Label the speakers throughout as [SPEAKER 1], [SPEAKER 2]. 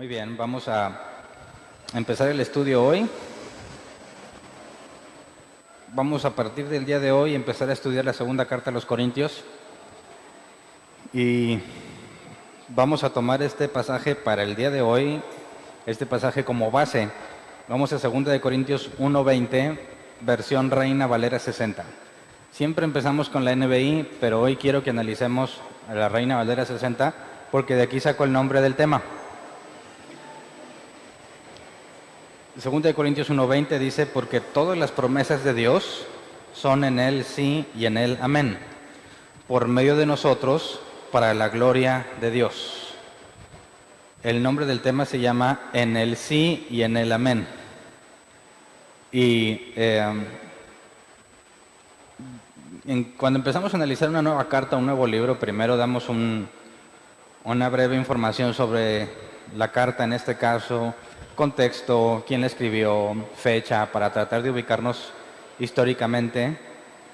[SPEAKER 1] Muy bien, vamos a empezar el estudio hoy. Vamos a partir del día de hoy empezar a estudiar la segunda carta a los Corintios y vamos a tomar este pasaje para el día de hoy, este pasaje como base. Vamos a 2 de Corintios 1:20, versión Reina Valera 60. Siempre empezamos con la NBI, pero hoy quiero que analicemos a la Reina Valera 60 porque de aquí saco el nombre del tema. 2 de Corintios 1:20 dice, porque todas las promesas de Dios son en Él sí y en Él amén, por medio de nosotros, para la gloria de Dios. El nombre del tema se llama En Él sí y en Él amén. Y cuando empezamos a analizar una nueva carta, un nuevo libro, primero damos una breve información sobre la carta, en este caso, contexto, quién la escribió, fecha, para tratar de ubicarnos históricamente.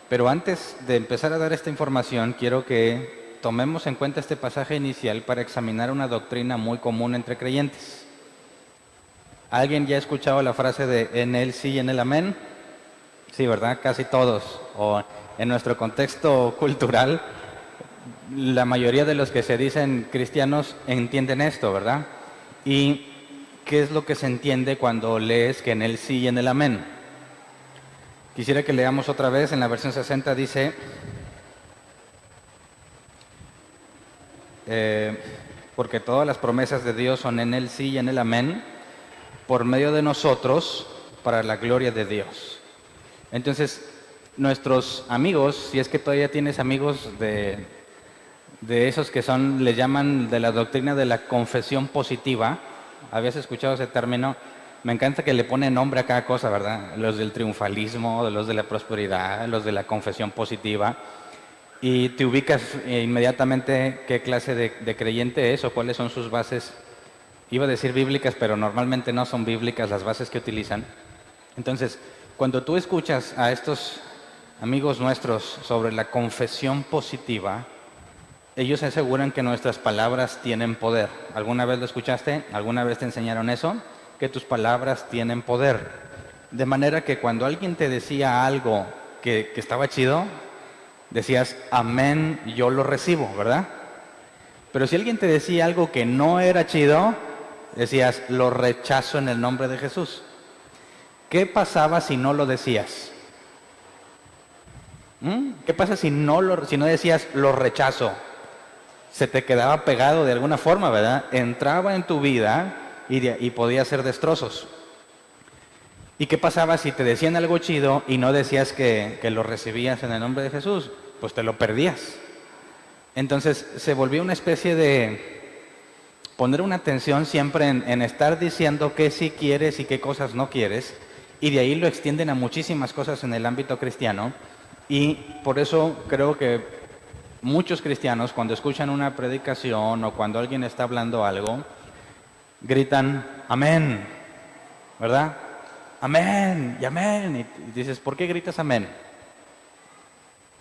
[SPEAKER 1] Pero antes de empezar a dar esta información, quiero que tomemos en cuenta este pasaje inicial para examinar una doctrina muy común entre creyentes. ¿Alguien ya ha escuchado la frase de en Él sí y en Él amén? Sí, ¿verdad? Casi todos. O en nuestro contexto cultural, la mayoría de los que se dicen cristianos entienden esto, ¿verdad? Y ¿qué es lo que se entiende cuando lees que en Él sí y en Él amén? Quisiera que leamos otra vez, en la versión 60 dice, porque todas las promesas de Dios son en Él sí y en Él amén, por medio de nosotros, para la gloria de Dios. Entonces, nuestros amigos, si es que todavía tienes amigos de esos que son, le llaman de la doctrina de la confesión positiva. ¿Habías escuchado ese término? Me encanta que le ponen nombre a cada cosa, ¿verdad? Los del triunfalismo, los de la prosperidad, los de la confesión positiva. Y te ubicas inmediatamente qué clase de creyente es o cuáles son sus bases. Iba a decir bíblicas, pero normalmente no son bíblicas las bases que utilizan. Entonces, cuando tú escuchas a estos amigos nuestros sobre la confesión positiva, ellos aseguran que nuestras palabras tienen poder. ¿Alguna vez lo escuchaste? ¿Alguna vez te enseñaron eso? Que tus palabras tienen poder. De manera que cuando alguien te decía algo que estaba chido, decías, amén, yo lo recibo, ¿verdad? Pero si alguien te decía algo que no era chido, decías, lo rechazo en el nombre de Jesús. ¿Qué pasaba si no lo decías? ¿Qué pasa si no decías, lo rechazo? Se te quedaba pegado de alguna forma, ¿verdad? Entraba en tu vida y podía hacer destrozos. ¿Y qué pasaba si te decían algo chido y no decías que lo recibías en el nombre de Jesús? Pues te lo perdías. Entonces se volvió una especie de poner una atención siempre en estar diciendo qué sí quieres y qué cosas no quieres, y de ahí lo extienden a muchísimas cosas en el ámbito cristiano, y por eso creo que muchos cristianos, cuando escuchan una predicación o cuando alguien está hablando algo, gritan, amén, ¿verdad? Amén y amén. Y dices, ¿por qué gritas amén?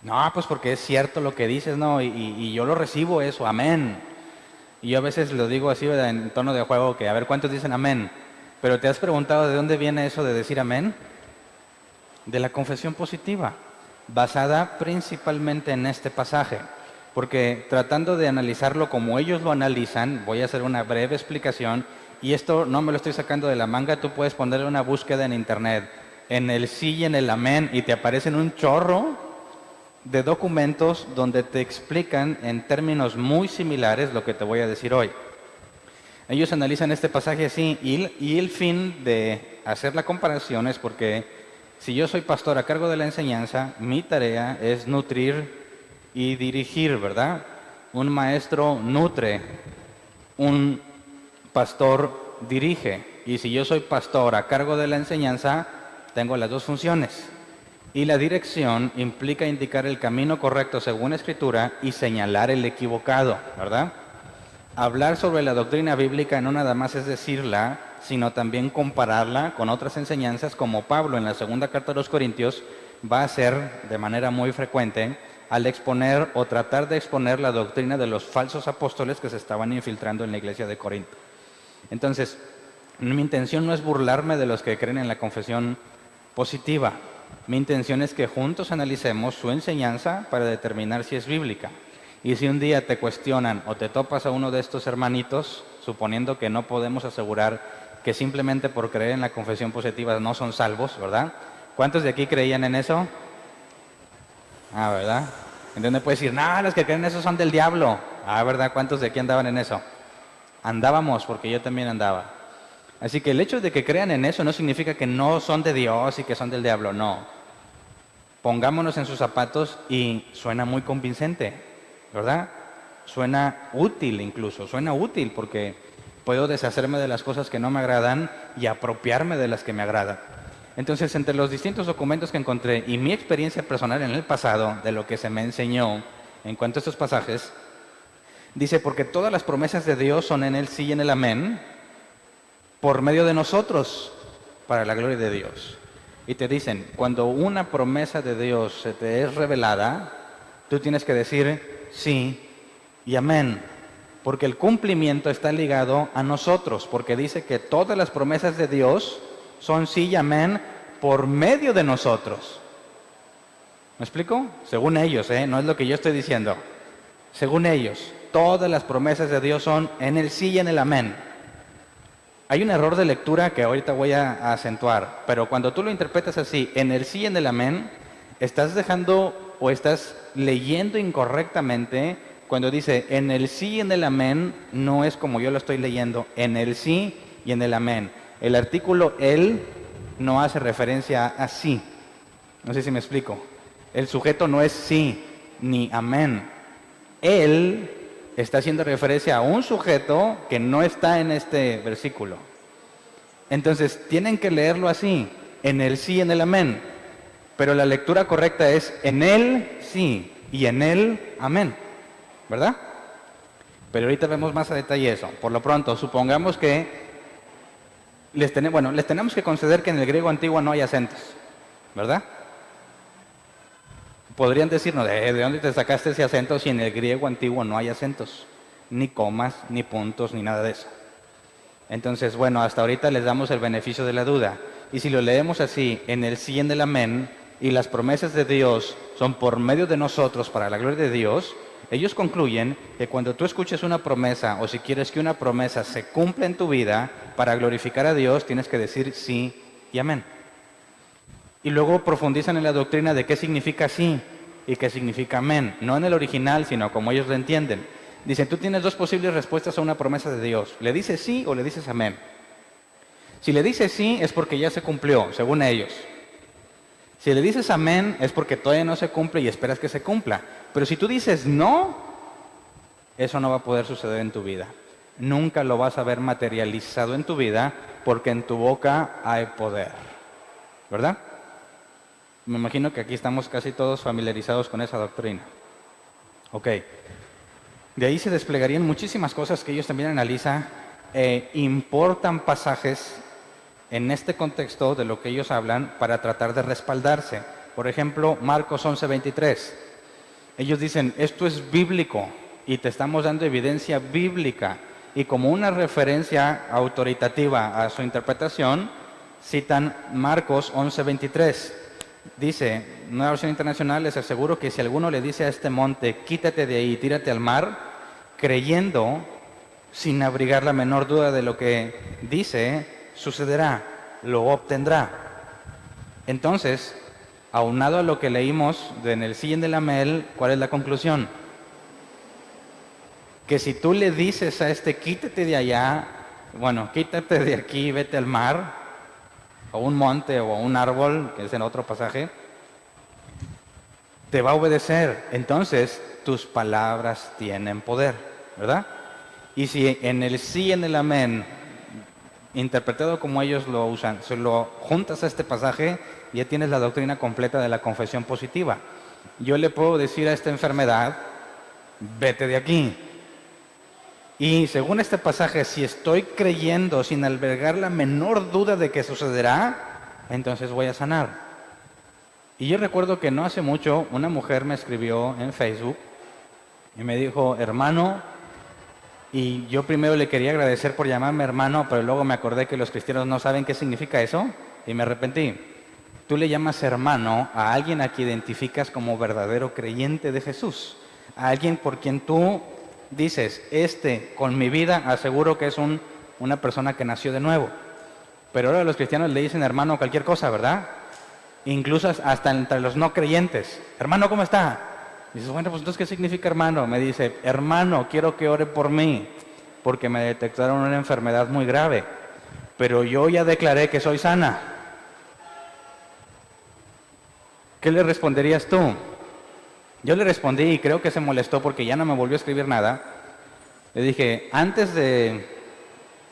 [SPEAKER 1] No, pues porque es cierto lo que dices, ¿no? Y yo lo recibo eso, amén. Y yo a veces lo digo así, ¿verdad? En tono de juego, que a ver cuántos dicen amén. Pero ¿te has preguntado de dónde viene eso de decir amén? De la confesión positiva, basada principalmente en este pasaje. Porque tratando de analizarlo como ellos lo analizan, voy a hacer una breve explicación, y esto no me lo estoy sacando de la manga, tú puedes ponerle una búsqueda en internet, en el sí y en el amén, y te aparecen un chorro de documentos donde te explican en términos muy similares lo que te voy a decir hoy. Ellos analizan este pasaje así, y el fin de hacer la comparación es porque si yo soy pastor a cargo de la enseñanza, mi tarea es nutrir y dirigir, ¿verdad? Un maestro nutre, un pastor dirige. Y si yo soy pastor a cargo de la enseñanza, tengo las dos funciones. Y la dirección implica indicar el camino correcto según Escritura y señalar el equivocado, ¿verdad? Hablar sobre la doctrina bíblica no nada más es decirla, sino también compararla con otras enseñanzas, como Pablo en la segunda carta de los Corintios va a hacer de manera muy frecuente al exponer o tratar de exponer la doctrina de los falsos apóstoles que se estaban infiltrando en la iglesia de Corinto. Entonces, mi intención no es burlarme de los que creen en la confesión positiva. Mi intención es que juntos analicemos su enseñanza para determinar si es bíblica. Y si un día te cuestionan o te topas a uno de estos hermanitos, suponiendo que no podemos asegurar que simplemente por creer en la confesión positiva no son salvos, ¿verdad? ¿Cuántos de aquí creían en eso? Ah, ¿verdad? Entonces puedes decir, no, los que creen en eso son del diablo. Ah, ¿verdad? ¿Cuántos de aquí andaban en eso? Andábamos, porque yo también andaba. Así que el hecho de que crean en eso no significa que no son de Dios y que son del diablo, no. Pongámonos en sus zapatos y suena muy convincente, ¿verdad? Suena útil incluso, suena útil porque puedo deshacerme de las cosas que no me agradan y apropiarme de las que me agradan. Entonces, entre los distintos documentos que encontré y mi experiencia personal en el pasado, de lo que se me enseñó en cuanto a estos pasajes, dice, porque todas las promesas de Dios son en el sí y en el amén, por medio de nosotros, para la gloria de Dios. Y te dicen, cuando una promesa de Dios se te es revelada, tú tienes que decir sí y amén, porque el cumplimiento está ligado a nosotros, porque dice que todas las promesas de Dios son sí y amén por medio de nosotros. ¿Me explico? Según ellos, no es lo que yo estoy diciendo. Según ellos, todas las promesas de Dios son en el sí y en el amén. Hay un error de lectura que ahorita voy a acentuar, pero cuando tú lo interpretas así, en el sí y en el amén, estás dejando o estás leyendo incorrectamente cuando dice en el sí y en el amén, no es como yo lo estoy leyendo, en el sí y en el amén. El artículo el no hace referencia a sí. No sé si me explico. El sujeto no es sí ni amén. Él está haciendo referencia a un sujeto que no está en este versículo. Entonces, tienen que leerlo así, en el sí y en el amén. Pero la lectura correcta es en él sí y en él amén. ¿Verdad? Pero ahorita vemos más a detalle eso. Por lo pronto, supongamos que les tenemos que conceder que en el griego antiguo no hay acentos. ¿Verdad? Podrían decirnos, ¿de dónde te sacaste ese acento si en el griego antiguo no hay acentos? Ni comas, ni puntos, ni nada de eso. Entonces, bueno, hasta ahorita les damos el beneficio de la duda. Y si lo leemos así, en el sí y en el amén, y las promesas de Dios son por medio de nosotros para la gloria de Dios, ellos concluyen que cuando tú escuches una promesa, o si quieres que una promesa se cumpla en tu vida, para glorificar a Dios, tienes que decir sí y amén. Y luego profundizan en la doctrina de qué significa sí y qué significa amén. No en el original, sino como ellos lo entienden. Dicen, tú tienes dos posibles respuestas a una promesa de Dios. ¿Le dices sí o le dices amén? Si le dices sí es porque ya se cumplió, según ellos. Si le dices amén es porque todavía no se cumple y esperas que se cumpla. Pero si tú dices no, eso no va a poder suceder en tu vida. Nunca lo vas a ver materializado en tu vida porque en tu boca hay poder. ¿Verdad? Me imagino que aquí estamos casi todos familiarizados con esa doctrina. Ok. De ahí se desplegarían muchísimas cosas que ellos también analizan. Importan pasajes en este contexto de lo que ellos hablan para tratar de respaldarse. Por ejemplo, Marcos 11:23. Ellos dicen, esto es bíblico y te estamos dando evidencia bíblica. Y como una referencia autoritativa a su interpretación, citan Marcos 11:23. Dice, Nueva Versión Internacional, les aseguro que si alguno le dice a este monte, quítate de ahí, tírate al mar, creyendo, sin abrigar la menor duda de lo que dice, sucederá, lo obtendrá. Entonces, aunado a lo que leímos en el sí y en el amén, ¿cuál es la conclusión? Que si tú le dices a este, quítate de allá, quítate de aquí, vete al mar, o un monte o un árbol, que es en otro pasaje, te va a obedecer. Entonces, tus palabras tienen poder, ¿verdad? Y si en el sí y en el amén, interpretado como ellos lo usan, se lo juntas a este pasaje, ya tienes la doctrina completa de la confesión positiva. Yo le puedo decir a esta enfermedad, vete de aquí. Y según este pasaje, si estoy creyendo sin albergar la menor duda de que sucederá, entonces voy a sanar. Y yo recuerdo que no hace mucho una mujer me escribió en Facebook y me dijo, hermano, Y yo primero le quería agradecer por llamarme hermano, pero luego me acordé que los cristianos no saben qué significa eso y me arrepentí. Tú le llamas hermano a alguien a quien identificas como verdadero creyente de Jesús, a alguien por quien tú dices, con mi vida aseguro que es una persona que nació de nuevo. Pero ahora los cristianos le dicen hermano a cualquier cosa, ¿verdad? Incluso hasta entre los no creyentes. Hermano, ¿cómo está? Dices, bueno, pues entonces, ¿qué significa hermano? Me dice, hermano, quiero que ore por mí, porque me detectaron una enfermedad muy grave, pero yo ya declaré que soy sana. ¿Qué le responderías tú? Yo le respondí y creo que se molestó porque ya no me volvió a escribir nada. Le dije, antes de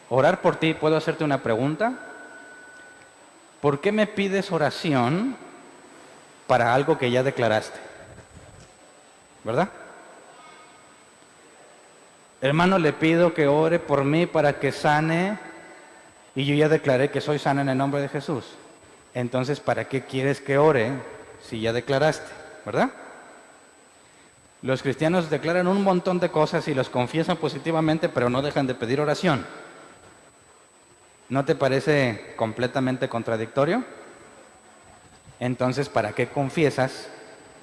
[SPEAKER 1] orar por ti, ¿puedo hacerte una pregunta? ¿Por qué me pides oración para algo que ya declaraste? ¿Verdad? Hermano, le pido que ore por mí para que sane y yo ya declaré que soy sana en el nombre de Jesús. Entonces, ¿para qué quieres que ore si ya declaraste? ¿Verdad? Los cristianos declaran un montón de cosas y los confiesan positivamente, pero no dejan de pedir oración. ¿No te parece completamente contradictorio? Entonces, ¿para qué confiesas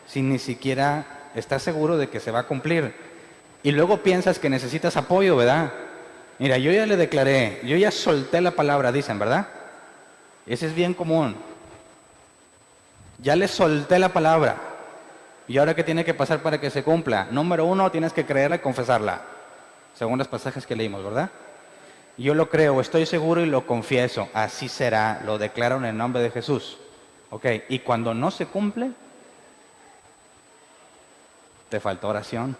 [SPEAKER 1] si ni siquiera estás seguro de que se va a cumplir? Y luego piensas que necesitas apoyo, ¿verdad? Mira, yo ya le declaré, yo ya solté la palabra, dicen, ¿verdad? Ese es bien común. Ya le solté la palabra. ¿Y ahora qué tiene que pasar para que se cumpla? Número 1, tienes que creerla y confesarla, según los pasajes que leímos, ¿verdad? Yo lo creo, estoy seguro y lo confieso. Así será, lo declaro en el nombre de Jesús. Ok, y cuando no se cumple, te faltó oración.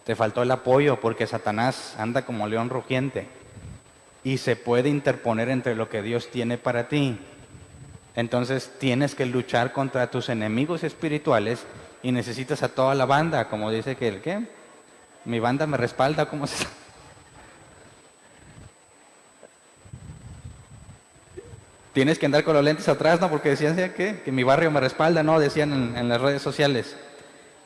[SPEAKER 1] Te faltó el apoyo porque Satanás anda como león rugiente y se puede interponer entre lo que Dios tiene para ti. Entonces tienes que luchar contra tus enemigos espirituales y necesitas a toda la banda, como dice que el ¿qué? Mi banda me respalda, ¿cómo se llama? Tienes que andar con los lentes atrás, ¿no? Porque decían que mi barrio me respalda, ¿no? Decían en las redes sociales.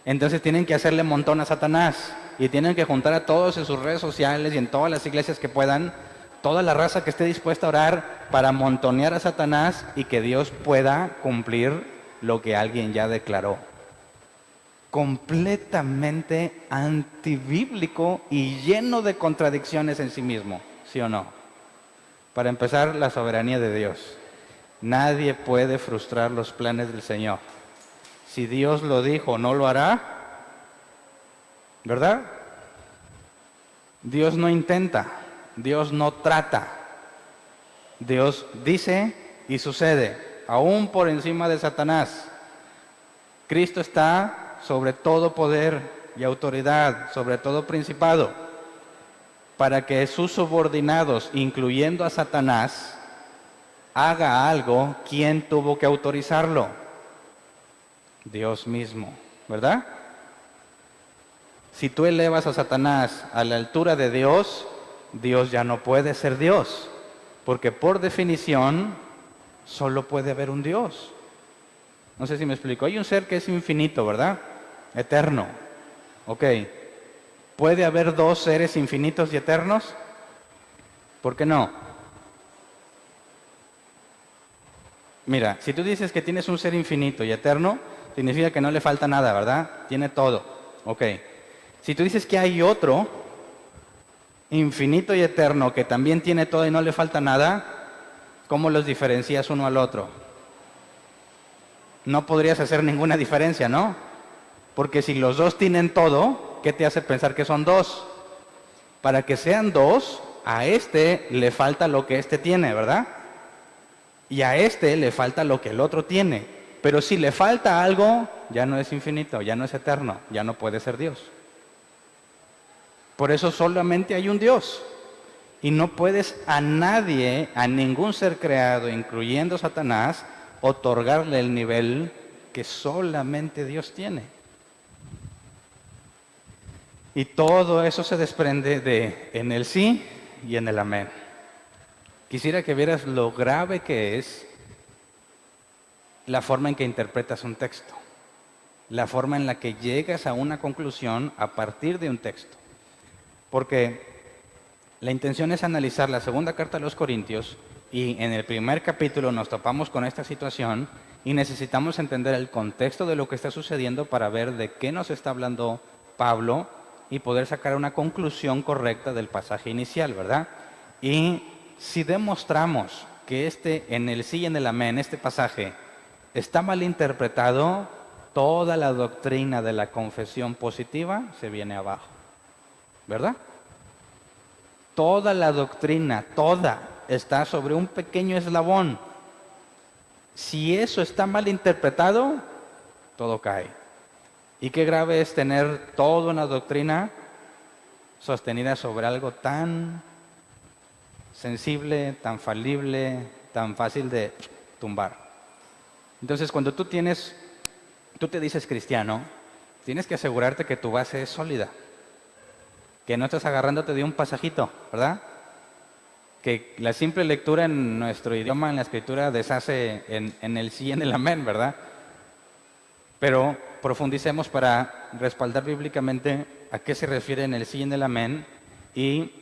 [SPEAKER 1] Entonces tienen que hacerle montón a Satanás y tienen que juntar a todos en sus redes sociales y en todas las iglesias que puedan, toda la raza que esté dispuesta a orar para montonear a Satanás y que Dios pueda cumplir lo que alguien ya declaró. Completamente antibíblico y lleno de contradicciones en sí mismo, ¿sí o no? Para empezar, la soberanía de Dios. Nadie puede frustrar los planes del Señor. Si Dios lo dijo, ¿no lo hará? ¿Verdad? Dios no intenta, Dios no trata. Dios dice y sucede, aún por encima de Satanás. Cristo está sobre todo poder y autoridad, sobre todo principado, para que sus subordinados, incluyendo a Satanás, haga algo. ¿Quién tuvo que autorizarlo? Dios mismo, ¿verdad? Si tú elevas a Satanás a la altura de Dios, Dios ya no puede ser Dios, porque por definición solo puede haber un Dios. No sé si me explico. Hay un ser que es infinito, ¿verdad? Eterno. Ok. ¿Puede haber dos seres infinitos y eternos? ¿Por qué no? Mira, si tú dices que tienes un ser infinito y eterno, significa que no le falta nada, ¿verdad? Tiene todo. Ok. Si tú dices que hay otro infinito y eterno que también tiene todo y no le falta nada, ¿cómo los diferencias uno al otro? No podrías hacer ninguna diferencia, ¿no? Porque si los dos tienen todo, ¿qué te hace pensar que son dos? Para que sean dos, a este le falta lo que este tiene, ¿verdad? Y a este le falta lo que el otro tiene. Pero si le falta algo, ya no es infinito, ya no es eterno, ya no puede ser Dios. Por eso solamente hay un Dios. Y no puedes a nadie, a ningún ser creado, incluyendo Satanás, otorgarle el nivel que solamente Dios tiene. Y todo eso se desprende en el sí y en el amén. Quisiera que vieras lo grave que es la forma en que interpretas un texto, la forma en la que llegas a una conclusión a partir de un texto. porque la intención es analizar la segunda carta a los Corintios y en el primer capítulo nos topamos con esta situación y necesitamos entender el contexto de lo que está sucediendo para ver de qué nos está hablando Pablo y poder sacar una conclusión correcta del pasaje inicial, ¿verdad? Y si demostramos que en el sí y en el amén, este pasaje, está mal interpretado, toda la doctrina de la confesión positiva se viene abajo, ¿verdad? Toda la doctrina, toda, está sobre un pequeño eslabón. Si eso está mal interpretado, todo cae. Y qué grave es tener toda una doctrina sostenida sobre algo tan sensible, tan falible, tan fácil de tumbar. Entonces, cuando tú te dices cristiano, tienes que asegurarte que tu base es sólida, que no estás agarrándote de un pasajito, ¿verdad? Que la simple lectura en nuestro idioma, en la escritura, deshace en el sí y en el amén, ¿verdad? Pero profundicemos para respaldar bíblicamente a qué se refiere en el sí y en el amén y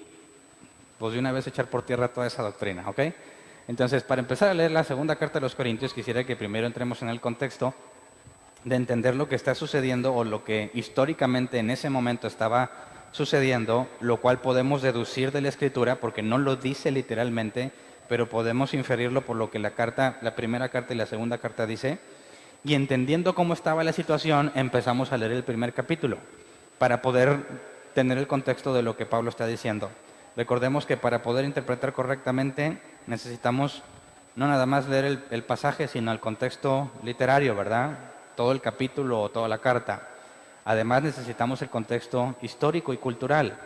[SPEAKER 1] pues de una vez echar por tierra toda esa doctrina, ¿ok? Entonces, para empezar a leer la segunda carta de los Corintios, quisiera que primero entremos en el contexto de entender lo que está sucediendo o lo que históricamente en ese momento estaba sucediendo, lo cual podemos deducir de la Escritura, porque no lo dice literalmente, pero podemos inferirlo por lo que la primera carta y la segunda carta dice. Y entendiendo cómo estaba la situación, empezamos a leer el primer capítulo, para poder tener el contexto de lo que Pablo está diciendo. Recordemos que para poder interpretar correctamente necesitamos no nada más leer el pasaje, sino el contexto literario, ¿verdad? Todo el capítulo o toda la carta. Además necesitamos el contexto histórico y cultural,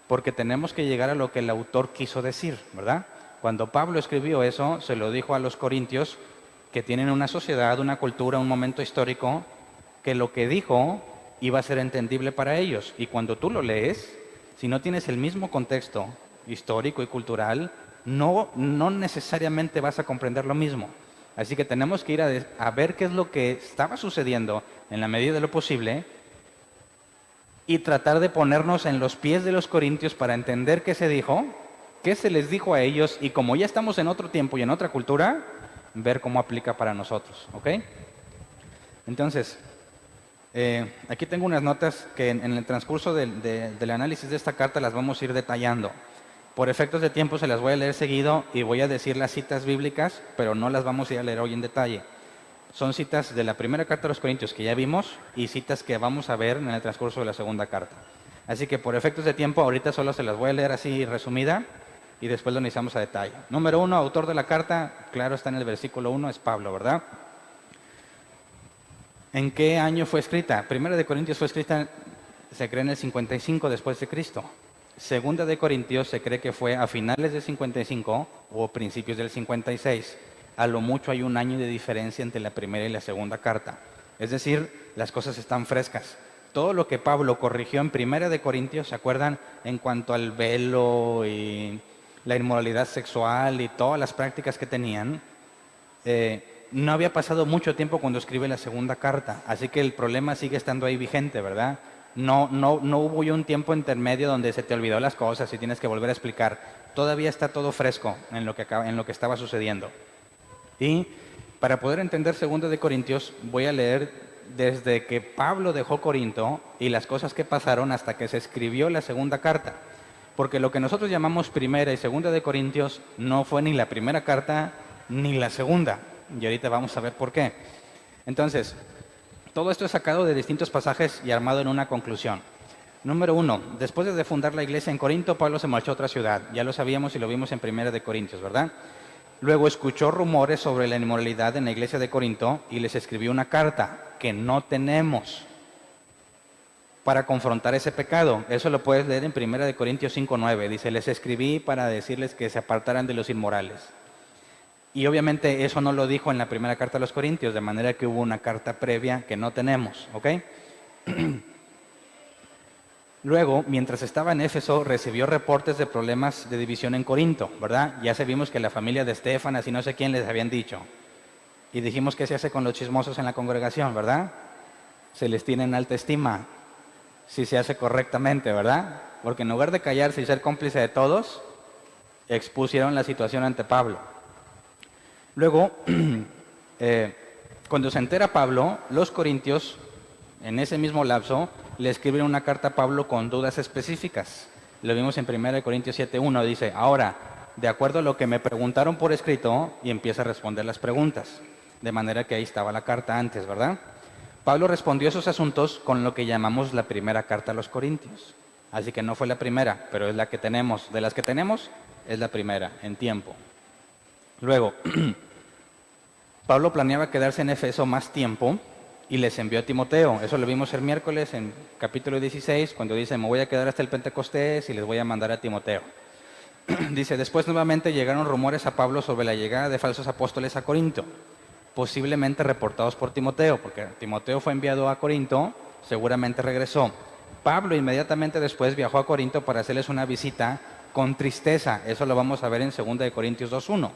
[SPEAKER 1] porque tenemos que llegar a lo que el autor quiso decir, ¿verdad? Cuando Pablo escribió eso, se lo dijo a los corintios, que tienen una sociedad, una cultura, un momento histórico, que lo que dijo iba a ser entendible para ellos. Y cuando tú lo lees, si no tienes el mismo contexto histórico y cultural, no necesariamente vas a comprender lo mismo. Así que tenemos que ir a ver qué es lo que estaba sucediendo en la medida de lo posible y tratar de ponernos en los pies de los corintios para entender qué se dijo, qué se les dijo a ellos, y como ya estamos en otro tiempo y en otra cultura, ver cómo aplica para nosotros, ¿ok? Entonces, aquí tengo unas notas que en el transcurso del análisis de esta carta las vamos a ir detallando. Por efectos de tiempo se las voy a leer seguido y voy a decir las citas bíblicas, pero no las vamos a ir a leer hoy en detalle. Son citas de la primera carta a los Corintios que ya vimos y citas que vamos a ver en el transcurso de la segunda carta. Así que por efectos de tiempo ahorita solo se las voy a leer así resumida y después lo analizamos a detalle. Número 1, autor de la carta, claro, está en el versículo 1, es Pablo, ¿verdad? ¿En qué año fue escrita? Primera de Corintios fue escrita, se cree, en el 55 después de Cristo. Segunda de Corintios se cree que fue a finales del 55 o principios del 56. A lo mucho hay un año de diferencia entre la primera y la segunda carta. Es decir, las cosas están frescas. Todo lo que Pablo corrigió en Primera de Corintios, ¿se acuerdan? En cuanto al velo y la inmoralidad sexual y todas las prácticas que tenían, no había pasado mucho tiempo cuando escribe la segunda carta. Así que el problema sigue estando ahí vigente, ¿verdad? No hubo un tiempo intermedio donde se te olvidó las cosas y tienes que volver a explicar. Todavía está todo fresco en lo que estaba sucediendo. Y para poder entender 2 de Corintios, voy a leer desde que Pablo dejó Corinto y las cosas que pasaron hasta que se escribió la segunda carta. Porque lo que nosotros llamamos primera y segunda de Corintios no fue ni la primera carta ni la segunda. Y ahorita vamos a ver por qué. Entonces, todo esto es sacado de distintos pasajes y armado en una conclusión. Número 1, después de fundar la iglesia en Corinto, Pablo se marchó a otra ciudad. Ya lo sabíamos y lo vimos en Primera de Corintios, ¿verdad? Luego escuchó rumores sobre la inmoralidad en la iglesia de Corinto y les escribió una carta que no tenemos para confrontar ese pecado. Eso lo puedes leer en Primera de Corintios 5:9. Dice, les escribí para decirles que se apartaran de los inmorales. Y obviamente eso no lo dijo en la primera carta a los Corintios, de manera que hubo una carta previa que no tenemos, ¿ok? Luego, mientras estaba en Éfeso, recibió reportes de problemas de división en Corinto, ¿verdad? Ya sabimos que la familia de Estefanas y no sé quién les habían dicho. Y dijimos qué se hace con los chismosos en la congregación, ¿verdad? Se les tiene en alta estima, si se hace correctamente, ¿verdad? porque en lugar de callarse y ser cómplice de todos, expusieron la situación ante Pablo. Luego, cuando se entera Pablo, los corintios, en ese mismo lapso, le escriben una carta a Pablo con dudas específicas. Lo vimos en 1 Corintios 7:1, dice, ahora, de acuerdo a lo que me preguntaron por escrito, y empieza a responder las preguntas. De manera que ahí estaba la carta antes, ¿verdad? Pablo respondió esos asuntos con lo que llamamos la primera carta a los corintios. Así que no fue la primera, pero es la que tenemos. De las que tenemos, es la primera, en tiempo. Luego, Pablo planeaba quedarse en Éfeso más tiempo y les envió a Timoteo. Eso lo vimos el miércoles en capítulo 16, cuando dice, me voy a quedar hasta el Pentecostés y les voy a mandar a Timoteo. Dice, después nuevamente llegaron rumores a Pablo sobre la llegada de falsos apóstoles a Corinto, posiblemente reportados por Timoteo, porque Timoteo fue enviado a Corinto, seguramente regresó. Pablo inmediatamente después viajó a Corinto para hacerles una visita con tristeza. Eso lo vamos a ver en 2 Corintios 2:1.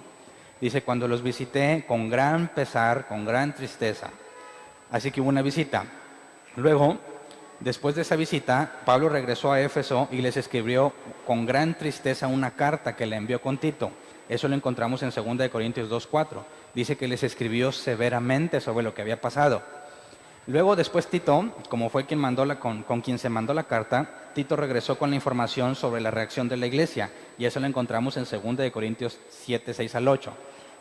[SPEAKER 1] Dice, cuando los visité con gran pesar, con gran tristeza. Así que hubo una visita. Luego, después de esa visita, Pablo regresó a Éfeso y les escribió con gran tristeza una carta que le envió con Tito. Eso lo encontramos en 2 Corintios 2:4. Dice que les escribió severamente sobre lo que había pasado. Luego, después Tito, como fue quien con quien se mandó la carta, Tito regresó con la información sobre la reacción de la iglesia. Y eso lo encontramos en 2 Corintios 7:6-8.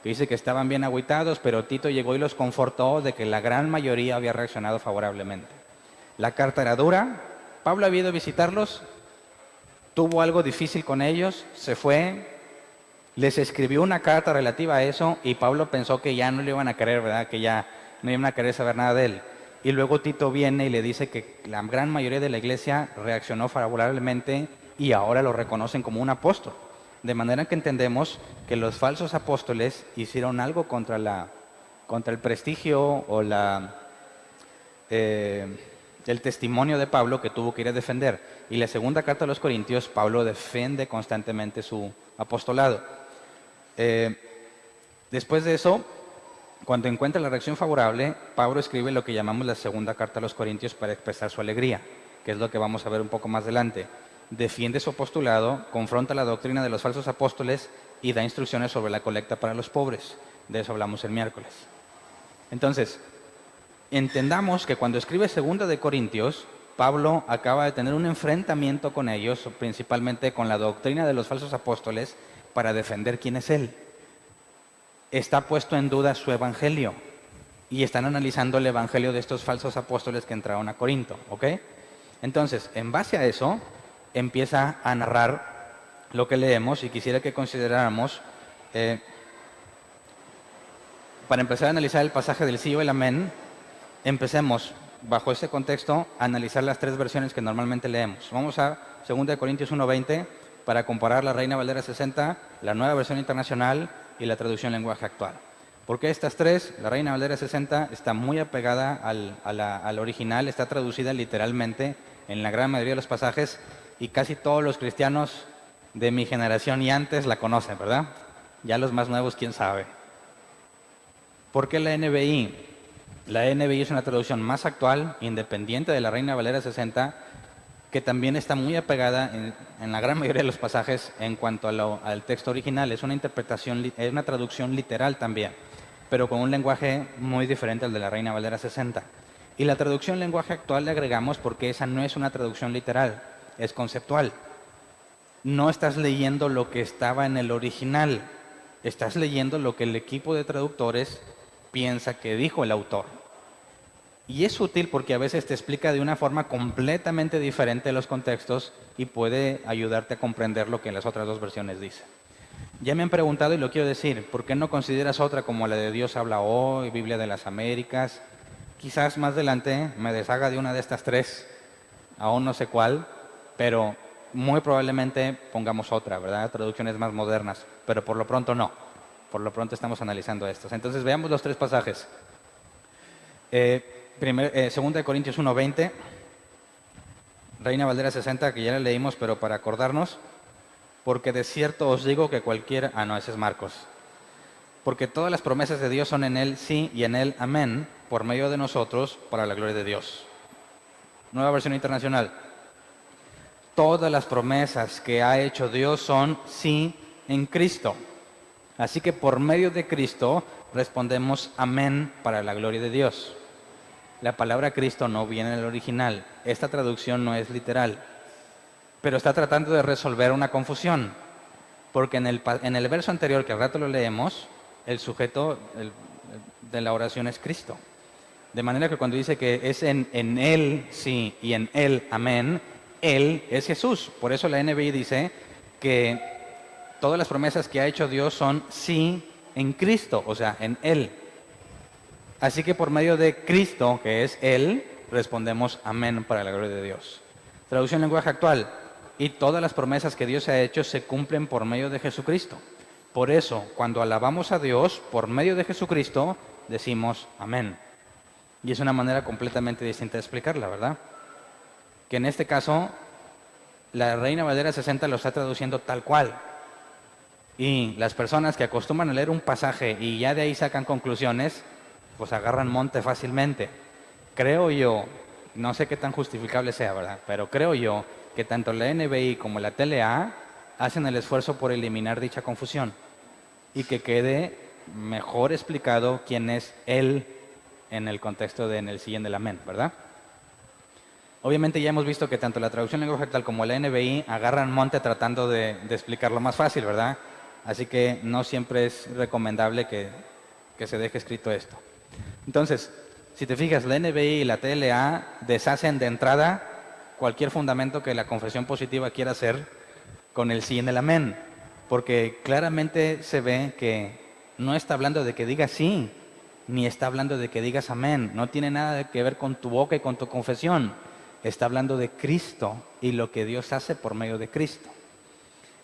[SPEAKER 1] Que dice que estaban bien agüitados, pero Tito llegó y los confortó de que la gran mayoría había reaccionado favorablemente. La carta era dura. Pablo había ido a visitarlos, tuvo algo difícil con ellos, se fue, les escribió una carta relativa a eso y Pablo pensó que ya no le iban a querer, ¿verdad? Que ya no iban a querer saber nada de él. Y luego Tito viene y le dice que la gran mayoría de la iglesia reaccionó favorablemente y ahora lo reconocen como un apóstol. De manera que entendemos que los falsos apóstoles hicieron algo contra el prestigio o el testimonio de Pablo que tuvo que ir a defender. Y la segunda carta a los Corintios, Pablo defiende constantemente su apostolado. Después de eso, cuando encuentra la reacción favorable, Pablo escribe lo que llamamos la segunda carta a los Corintios para expresar su alegría, que es lo que vamos a ver un poco más adelante. Defiende su apostolado, confronta la doctrina de los falsos apóstoles y da instrucciones sobre la colecta para los pobres. De eso hablamos el miércoles. Entonces, entendamos que cuando escribe 2 Corintios, Pablo acaba de tener un enfrentamiento con ellos, principalmente con la doctrina de los falsos apóstoles, para defender quién es él. Está puesto en duda su evangelio y están analizando el evangelio de estos falsos apóstoles que entraron a Corinto, ¿ok? Entonces, en base a eso, empieza a narrar lo que leemos y quisiera que consideráramos, para empezar a analizar el pasaje del sí o el amén, empecemos, bajo ese contexto, a analizar las tres versiones que normalmente leemos. Vamos a 2 Corintios 1:20 para comparar la Reina Valera 60, la Nueva Versión Internacional y la traducción lenguaje actual. Porque estas tres, la Reina Valera 60 está muy apegada al original, está traducida literalmente en la gran mayoría de los pasajes y casi todos los cristianos de mi generación y antes la conocen, ¿verdad? Ya los más nuevos, quién sabe. ¿Por qué la NBI? La NBI es una traducción más actual, independiente de la Reina Valera 60, que también está muy apegada en la gran mayoría de los pasajes en cuanto al texto original. Es una interpretación, es una traducción literal también, pero con un lenguaje muy diferente al de la Reina Valera 60. Y la traducción lenguaje actual le agregamos porque esa no es una traducción literal, es conceptual. No estás leyendo lo que estaba en el original, estás leyendo lo que el equipo de traductores piensa que dijo el autor. Y es útil porque a veces te explica de una forma completamente diferente los contextos y puede ayudarte a comprender lo que las otras dos versiones dicen. Ya me han preguntado y lo quiero decir, ¿por qué no consideras otra como la de Dios habla hoy, Biblia de las Américas? Quizás más adelante me deshaga de una de estas tres, aún no sé cuál, pero muy probablemente pongamos otra, ¿verdad? Traducciones más modernas, pero por lo pronto no. Por lo pronto estamos analizando estas. Entonces veamos los tres pasajes. 2 Corintios 1:20, Reina Valera 60, que ya la leímos, pero para acordarnos, porque de cierto os digo que cualquiera... no, ese es Marcos. Porque todas las promesas de Dios son en Él sí y en Él amén, por medio de nosotros, para la gloria de Dios. Nueva Versión Internacional. todas las promesas que ha hecho Dios son sí en Cristo. Así que por medio de Cristo respondemos amén para la gloria de Dios. La palabra Cristo no viene en el original. Esta traducción no es literal, pero está tratando de resolver una confusión. Porque en el verso anterior, que al rato lo leemos, el sujeto de la oración es Cristo. De manera que cuando dice que es en Él sí y en Él amén, Él es Jesús. Por eso la NBI dice que todas las promesas que ha hecho Dios son sí en Cristo, o sea, en Él. Así que por medio de Cristo, que es Él, respondemos amén para la gloria de Dios. Traducción en lenguaje actual. Y todas las promesas que Dios ha hecho se cumplen por medio de Jesucristo. Por eso, cuando alabamos a Dios por medio de Jesucristo, decimos amén. Y es una manera completamente distinta de explicarla, ¿verdad? Que en este caso, la Reina Valera 60 lo está traduciendo tal cual. Y las personas que acostumbran a leer un pasaje y ya de ahí sacan conclusiones, pues agarran monte fácilmente. Creo yo, no sé qué tan justificable sea, ¿verdad? Pero creo yo que tanto la NBI como la TLA hacen el esfuerzo por eliminar dicha confusión y que quede mejor explicado quién es Él en el contexto de en el sí y en el amén, ¿verdad? Obviamente ya hemos visto que tanto la traducción en lenguaje actual como la NBI agarran monte tratando de explicarlo más fácil, ¿verdad? Así que no siempre es recomendable que se deje escrito esto. Entonces, si te fijas, la NBI y la TLA deshacen de entrada cualquier fundamento que la confesión positiva quiera hacer con el sí en el amén, porque claramente se ve que no está hablando de que digas sí, ni está hablando de que digas amén, no tiene nada que ver con tu boca y con tu confesión, está hablando de Cristo y lo que Dios hace por medio de Cristo.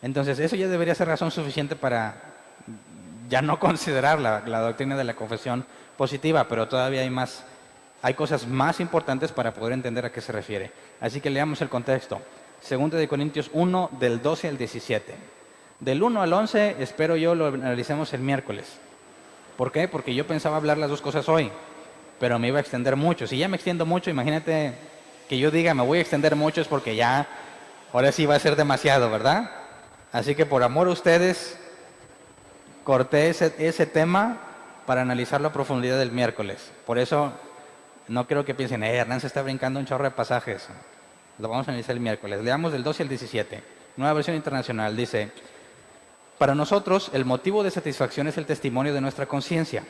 [SPEAKER 1] Entonces, eso ya debería ser razón suficiente para ya no considerar la doctrina de la confesión positiva, pero todavía hay cosas más importantes para poder entender a qué se refiere. Así que leamos el contexto. 2 de Corintios 1, del 12 al 17. Del 1 al 11, espero yo lo analicemos el miércoles. ¿Por qué? Porque yo pensaba hablar las dos cosas hoy, pero me iba a extender mucho. Si ya me extiendo mucho, imagínate que yo diga me voy a extender mucho, es porque ya, ahora sí va a ser demasiado, ¿verdad? Así que por amor a ustedes, corté ese tema para analizarlo a profundidad el miércoles. Por eso no quiero que piensen, Hernán se está brincando un chorro de pasajes. Lo vamos a analizar el miércoles. Leamos del 12 al 17. Nueva versión internacional dice: para nosotros el motivo de satisfacción es el testimonio de nuestra conciencia.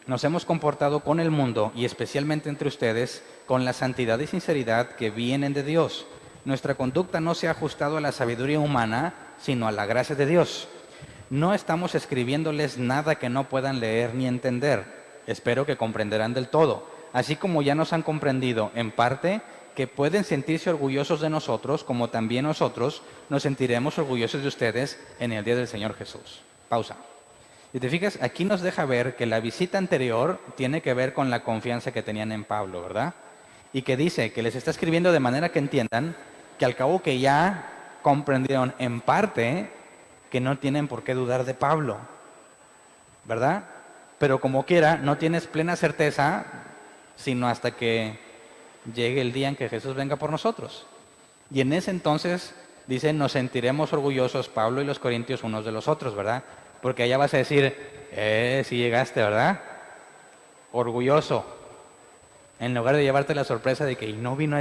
[SPEAKER 1] Nos hemos comportado con el mundo y especialmente entre ustedes con la santidad y sinceridad que vienen de Dios. Nuestra conducta no se ha ajustado a la sabiduría humana, sino a la gracia de Dios. No estamos escribiéndoles nada que no puedan leer ni entender. Espero que comprenderán del todo. Así como ya nos han comprendido en parte, que pueden sentirse orgullosos de nosotros, como también nosotros nos sentiremos orgullosos de ustedes en el día del Señor Jesús. Pausa. Si te fijas, aquí nos deja ver que la visita anterior tiene que ver con la confianza que tenían en Pablo, ¿verdad? Y que dice que les está escribiendo de manera que entiendan que al cabo que ya comprendieron en parte, que no tienen por qué dudar de Pablo, ¿verdad? Pero como quiera, no tienes plena certeza sino hasta que llegue el día en que Jesús venga por nosotros. Y en ese entonces, dice, nos sentiremos orgullosos Pablo y los corintios unos de los otros, ¿verdad? Porque allá vas a decir, sí llegaste, ¿verdad? Orgulloso. En lugar de llevarte la sorpresa de que y no vino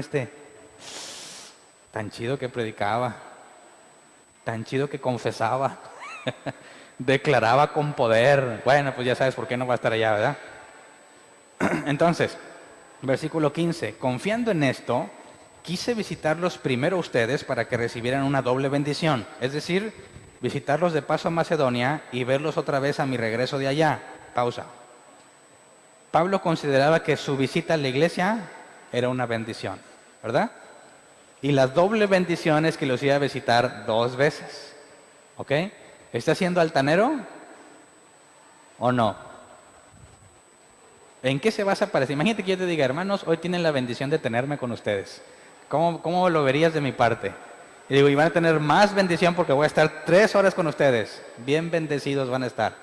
[SPEAKER 1] tan chido que predicaba, tan chido que confesaba, declaraba con poder. Bueno, pues ya sabes por qué no va a estar allá, ¿verdad? Entonces, versículo 15. Confiando en esto, quise visitarlos primero a ustedes para que recibieran una doble bendición. Es decir, visitarlos de paso a Macedonia y verlos otra vez a mi regreso de allá. Pausa. Pablo consideraba que su visita a la iglesia era una bendición, ¿verdad? Y la doble bendición es que los iba a visitar 2 veces. ¿Ok? ¿Está siendo altanero o no? ¿En qué se basa para eso? Imagínate que yo te diga, hermanos, hoy tienen la bendición de tenerme con ustedes. ¿Cómo lo verías de mi parte? Y digo, y van a tener más bendición porque voy a estar 3 horas con ustedes. Bien bendecidos van a estar.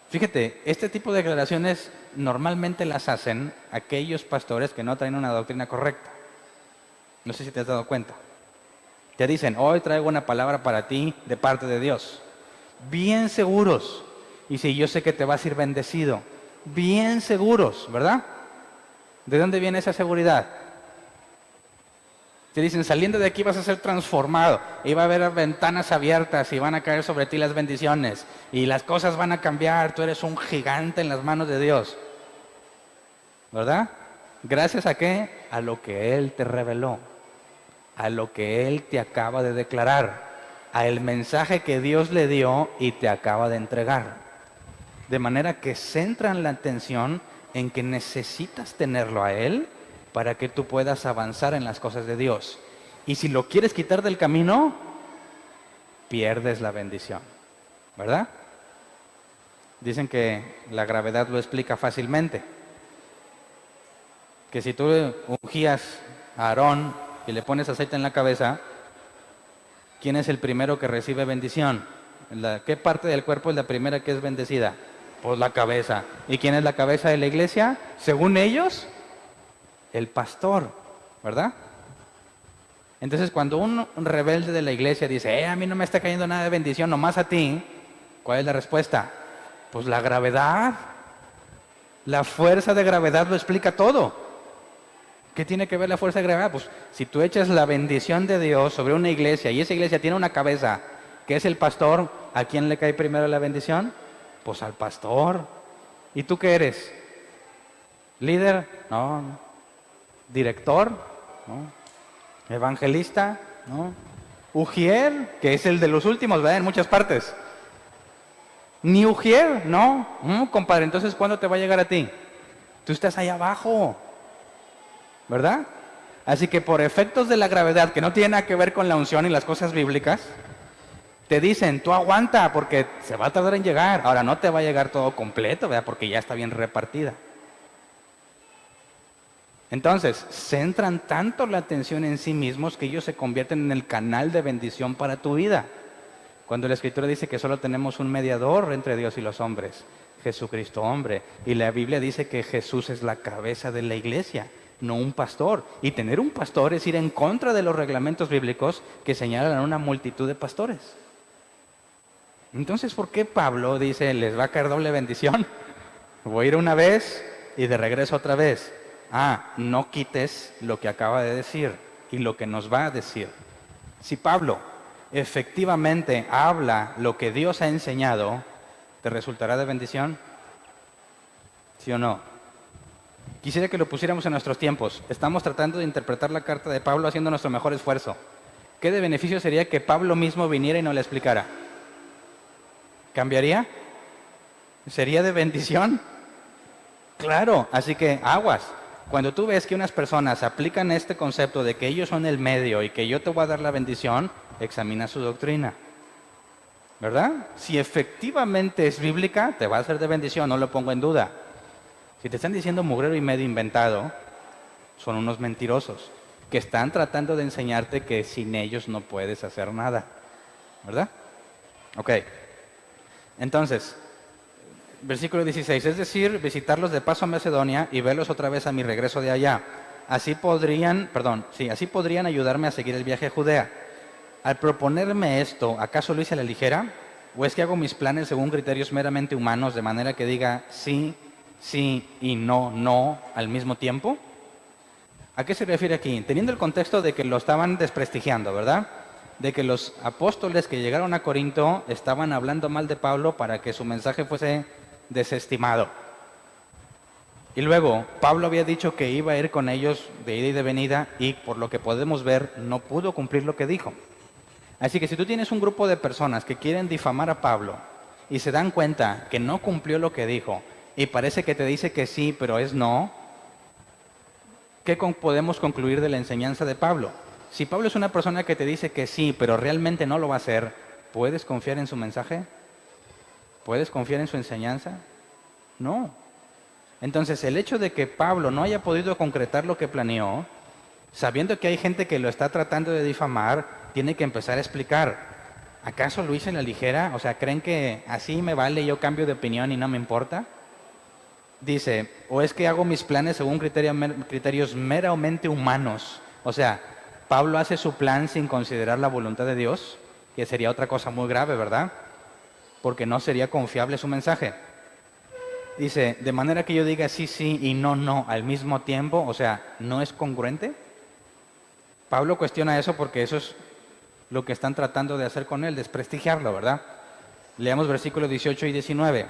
[SPEAKER 1] Fíjate, este tipo de declaraciones normalmente las hacen aquellos pastores que no traen una doctrina correcta. No sé si te has dado cuenta. Te dicen, hoy traigo una palabra para ti de parte de Dios. Bien seguros. Y si yo sé que te vas a ir bendecido. Bien seguros, ¿verdad? ¿De dónde viene esa seguridad? Te dicen, saliendo de aquí vas a ser transformado. Y va a haber ventanas abiertas y van a caer sobre ti las bendiciones. Y las cosas van a cambiar. Tú eres un gigante en las manos de Dios. ¿Verdad? ¿Gracias a qué? A lo que Él te reveló. A lo que Él te acaba de declarar. A el mensaje que Dios le dio y te acaba de entregar. De manera que centran la atención en que necesitas tenerlo a Él para que tú puedas avanzar en las cosas de Dios. Y si lo quieres quitar del camino, pierdes la bendición. ¿Verdad? Dicen que la gravedad lo explica fácilmente. Que si tú ungías a Aarón y le pones aceite en la cabeza, ¿quién es el primero que recibe bendición? ¿Qué parte del cuerpo es la primera que es bendecida? Pues la cabeza. ¿Y quién es la cabeza de la iglesia? Según ellos, el pastor, ¿verdad? Entonces, cuando un rebelde de la iglesia dice, a mí no me está cayendo nada de bendición, nomás a ti, ¿cuál es la respuesta? Pues la gravedad. La fuerza de gravedad lo explica todo. ¿Qué tiene que ver la fuerza de gravedad? Pues si tú echas la bendición de Dios sobre una iglesia y esa iglesia tiene una cabeza, que es el pastor, ¿a quién le cae primero la bendición? Pues al pastor. ¿Y tú qué eres? ¿Líder? No. ¿Director? No. ¿Evangelista? No. ¿Ujier? Que es el de los últimos, ¿verdad? En muchas partes. Ni Ujier, no. Compadre, entonces ¿cuándo te va a llegar a ti? Tú estás ahí abajo. ¿Verdad? Así que por efectos de la gravedad, que no tiene nada que ver con la unción y las cosas bíblicas, te dicen, tú aguanta porque se va a tardar en llegar. Ahora no te va a llegar todo completo, ¿verdad? Porque ya está bien repartida. Entonces, centran tanto la atención en sí mismos que ellos se convierten en el canal de bendición para tu vida. Cuando la Escritura dice que solo tenemos un mediador entre Dios y los hombres, Jesucristo hombre. Y la Biblia dice que Jesús es la cabeza de la iglesia, no un pastor. Y tener un pastor es ir en contra de los reglamentos bíblicos que señalan a una multitud de pastores. Entonces, ¿por qué Pablo dice, les va a caer doble bendición? Voy a ir una vez y de regreso otra vez. No quites lo que acaba de decir y lo que nos va a decir. Si Pablo efectivamente habla lo que Dios ha enseñado, ¿te resultará de bendición? ¿Sí o no? Quisiera que lo pusiéramos en nuestros tiempos. Estamos tratando de interpretar la carta de Pablo haciendo nuestro mejor esfuerzo. ¿Qué de beneficio sería que Pablo mismo viniera y nos la explicara? ¿Cambiaría? ¿Sería de bendición? Claro, así que aguas. Cuando tú ves que unas personas aplican este concepto de que ellos son el medio y que yo te voy a dar la bendición, examina su doctrina. ¿Verdad? Si efectivamente es bíblica, te va a ser de bendición, no lo pongo en duda. Si te están diciendo mugrero y medio inventado, son unos mentirosos que están tratando de enseñarte que sin ellos no puedes hacer nada. ¿Verdad? Ok. Entonces, versículo 16, es decir, visitarlos de paso a Macedonia y verlos otra vez a mi regreso de allá. Así podrían ayudarme a seguir el viaje a Judea. Al proponerme esto, ¿acaso lo hice a la ligera? ¿O es que hago mis planes según criterios meramente humanos, de manera que diga sí, sí y no, no al mismo tiempo? ¿A qué se refiere aquí? Teniendo el contexto de que lo estaban desprestigiando, ¿verdad? De que los apóstoles que llegaron a Corinto estaban hablando mal de Pablo para que su mensaje fuese desestimado. Y luego, Pablo había dicho que iba a ir con ellos de ida y de venida y por lo que podemos ver, no pudo cumplir lo que dijo. Así que si tú tienes un grupo de personas que quieren difamar a Pablo y se dan cuenta que no cumplió lo que dijo y parece que te dice que sí, pero es no, ¿qué podemos concluir de la enseñanza de Pablo? Si Pablo es una persona que te dice que sí, pero realmente no lo va a hacer, ¿puedes confiar en su mensaje? ¿Puedes confiar en su enseñanza? No. Entonces, el hecho de que Pablo no haya podido concretar lo que planeó, sabiendo que hay gente que lo está tratando de difamar, tiene que empezar a explicar. ¿Acaso lo hice en la ligera? O sea, ¿creen que así me vale, yo cambio de opinión y no me importa? Dice, ¿o es que hago mis planes según criterios meramente humanos? O sea, Pablo hace su plan sin considerar la voluntad de Dios, que sería otra cosa muy grave, ¿verdad? Porque no sería confiable su mensaje. Dice, de manera que yo diga sí, sí y no, no al mismo tiempo, o sea, ¿no es congruente? Pablo cuestiona eso porque eso es lo que están tratando de hacer con él, desprestigiarlo, ¿verdad? Leamos versículos 18 y 19.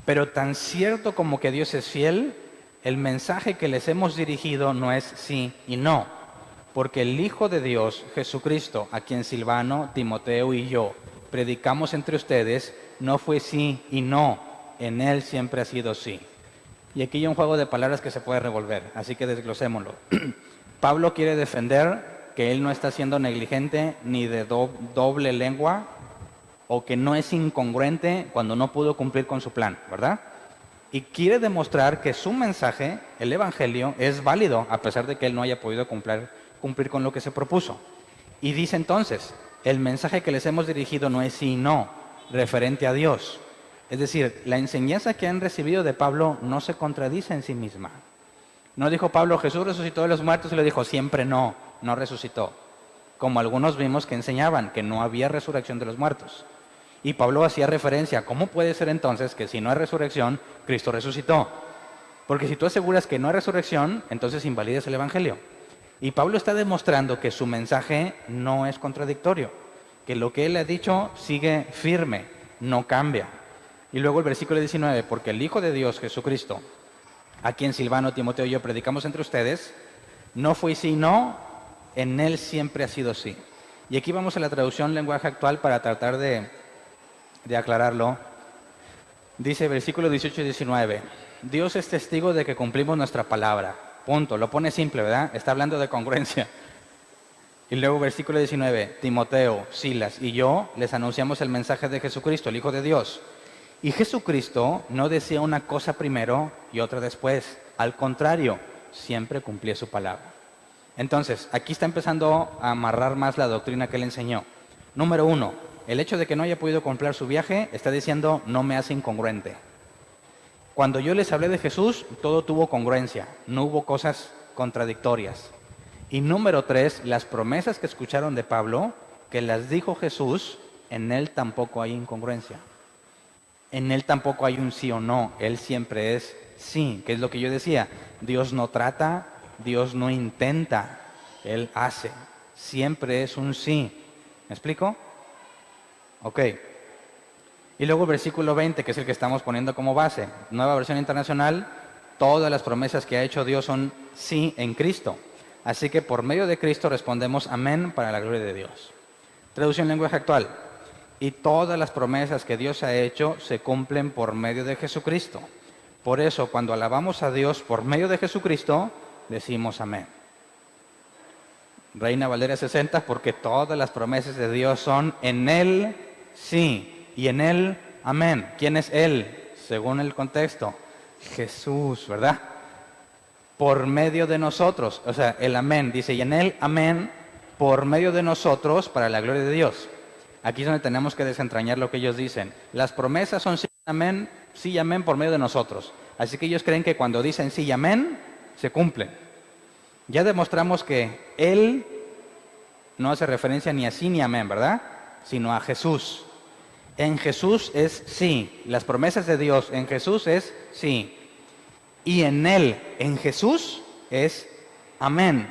[SPEAKER 1] Pero tan cierto como que Dios es fiel, el mensaje que les hemos dirigido no es sí y no, porque el Hijo de Dios, Jesucristo, a quien Silvano, Timoteo y yo predicamos entre ustedes, no fue sí y no, en Él siempre ha sido sí. Y aquí hay un juego de palabras que se puede revolver, así que desglosémoslo. Pablo quiere defender que él no está siendo negligente ni de doble lengua, o que no es incongruente cuando no pudo cumplir con su plan, ¿verdad? Y quiere demostrar que su mensaje, el Evangelio, es válido a pesar de que él no haya podido cumplir con lo que se propuso. Y dice entonces, el mensaje que les hemos dirigido no es sí y no, referente a Dios. Es decir, la enseñanza que han recibido de Pablo no se contradice en sí misma. No dijo Pablo, Jesús resucitó de los muertos, y le dijo, siempre no, no resucitó. Como algunos vimos que enseñaban que no había resurrección de los muertos. Y Pablo hacía referencia, ¿cómo puede ser entonces que si no hay resurrección, Cristo resucitó? Porque si tú aseguras que no hay resurrección, entonces invalidas el Evangelio. Y Pablo está demostrando que su mensaje no es contradictorio, que lo que él ha dicho sigue firme, no cambia. Y luego el versículo 19, porque el Hijo de Dios, Jesucristo, a quien Silvano, Timoteo y yo predicamos entre ustedes, no fue sí, no, en Él siempre ha sido sí. Y aquí vamos a la traducción lenguaje actual para tratar de aclararlo. Dice versículo 18 y 19, Dios es testigo de que cumplimos nuestra palabra. Punto, lo pone simple, ¿verdad? Está hablando de congruencia. Y luego versículo 19, Timoteo, Silas y yo les anunciamos el mensaje de Jesucristo, el Hijo de Dios. Y Jesucristo no decía una cosa primero y otra después. Al contrario, siempre cumplía su palabra. Entonces, aquí está empezando a amarrar más la doctrina que él enseñó. Número 1, el hecho de que no haya podido cumplir su viaje está diciendo no me hace incongruente. Cuando yo les hablé de Jesús, todo tuvo congruencia, no hubo cosas contradictorias. Y número 3, las promesas que escucharon de Pablo, que las dijo Jesús, en él tampoco hay incongruencia. En él tampoco hay un sí o no, él siempre es sí, que es lo que yo decía. Dios no trata, Dios no intenta, él hace. Siempre es un sí. ¿Me explico? Ok. Y luego el versículo 20, que es el que estamos poniendo como base. Nueva versión internacional, todas las promesas que ha hecho Dios son sí en Cristo. Así que por medio de Cristo respondemos amén para la gloria de Dios. Traducción lenguaje actual. Y todas las promesas que Dios ha hecho se cumplen por medio de Jesucristo. Por eso, cuando alabamos a Dios por medio de Jesucristo, decimos amén. Reina Valera 60, porque todas las promesas de Dios son en Él sí y en Él amén. ¿Quién es Él? Según el contexto, Jesús, ¿verdad? Por medio de nosotros, o sea, el amén, dice, y en Él amén, por medio de nosotros, para la gloria de Dios. Aquí es donde tenemos que desentrañar lo que ellos dicen. Las promesas son sí y amén por medio de nosotros. Así que ellos creen que cuando dicen sí y amén, se cumplen. Ya demostramos que Él no hace referencia ni a sí ni a amén, ¿verdad? Sino a Jesús. En Jesús es sí. Las promesas de Dios en Jesús es sí. Y en Él, en Jesús, es amén.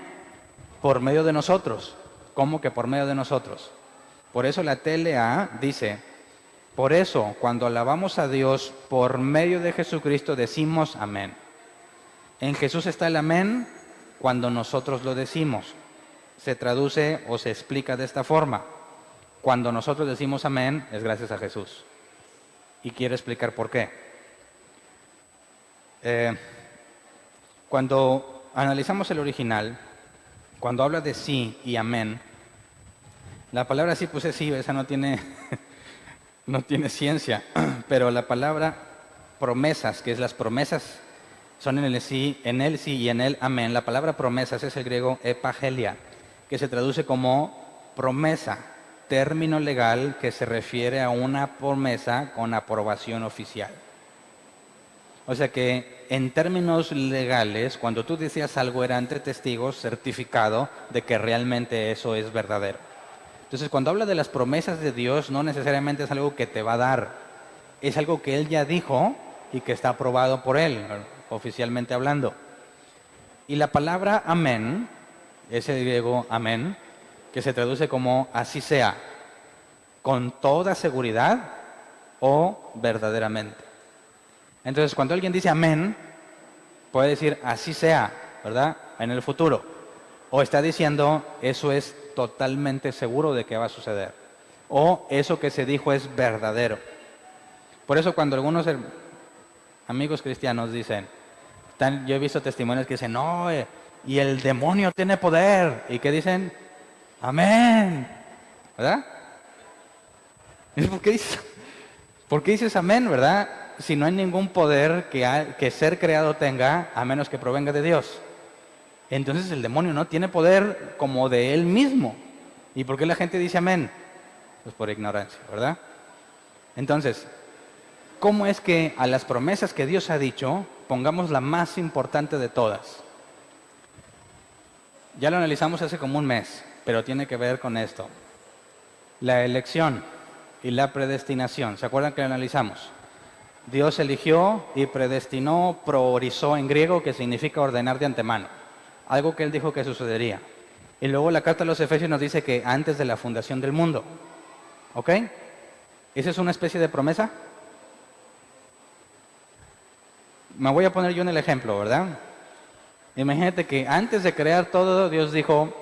[SPEAKER 1] Por medio de nosotros. ¿Cómo que por medio de nosotros? Por eso la TLA dice, por eso cuando alabamos a Dios por medio de Jesucristo decimos amén. En Jesús está el amén cuando nosotros lo decimos. Se traduce o se explica de esta forma. Cuando nosotros decimos amén es gracias a Jesús. Y quiero explicar por qué. Cuando analizamos el original, cuando habla de sí y amén, la palabra sí, pues es sí, esa no tiene ciencia, pero la palabra promesas, que es las promesas, son en el sí y en el amén. La palabra promesas es el griego epagelia, que se traduce como promesa, término legal que se refiere a una promesa con aprobación oficial. O sea que en términos legales, cuando tú decías algo era ante testigos certificado de que realmente eso es verdadero. Entonces, cuando habla de las promesas de Dios, no necesariamente es algo que te va a dar, es algo que Él ya dijo y que está aprobado por Él, oficialmente hablando. Y la palabra amén, ese griego amén, que se traduce como así sea, con toda seguridad o verdaderamente. Entonces, cuando alguien dice amén, puede decir así sea, ¿verdad? En el futuro. O está diciendo eso es totalmente seguro de que va a suceder. O eso que se dijo es verdadero. Por eso cuando algunos amigos cristianos dicen, yo he visto testimonios que dicen, no, y el demonio tiene poder. ¿Y qué dicen? Amén. ¿Verdad? ¿Por qué dices amén, verdad? Si no hay ningún poder que ser creado tenga, a menos que provenga de Dios. Entonces el demonio no tiene poder como de él mismo. ¿Y por qué la gente dice amén? Pues por ignorancia, ¿verdad? Entonces, ¿cómo es que a las promesas que Dios ha dicho, pongamos la más importante de todas? Ya lo analizamos hace como un mes, pero tiene que ver con esto. La elección y la predestinación. ¿Se acuerdan que lo analizamos? Dios eligió y predestinó, priorizó en griego, que significa ordenar de antemano. Algo que Él dijo que sucedería. Y luego la carta a los Efesios nos dice que antes de la fundación del mundo. ¿Ok? ¿Esa es una especie de promesa? Me voy a poner yo en el ejemplo, ¿verdad? Imagínate que antes de crear todo, Dios dijo,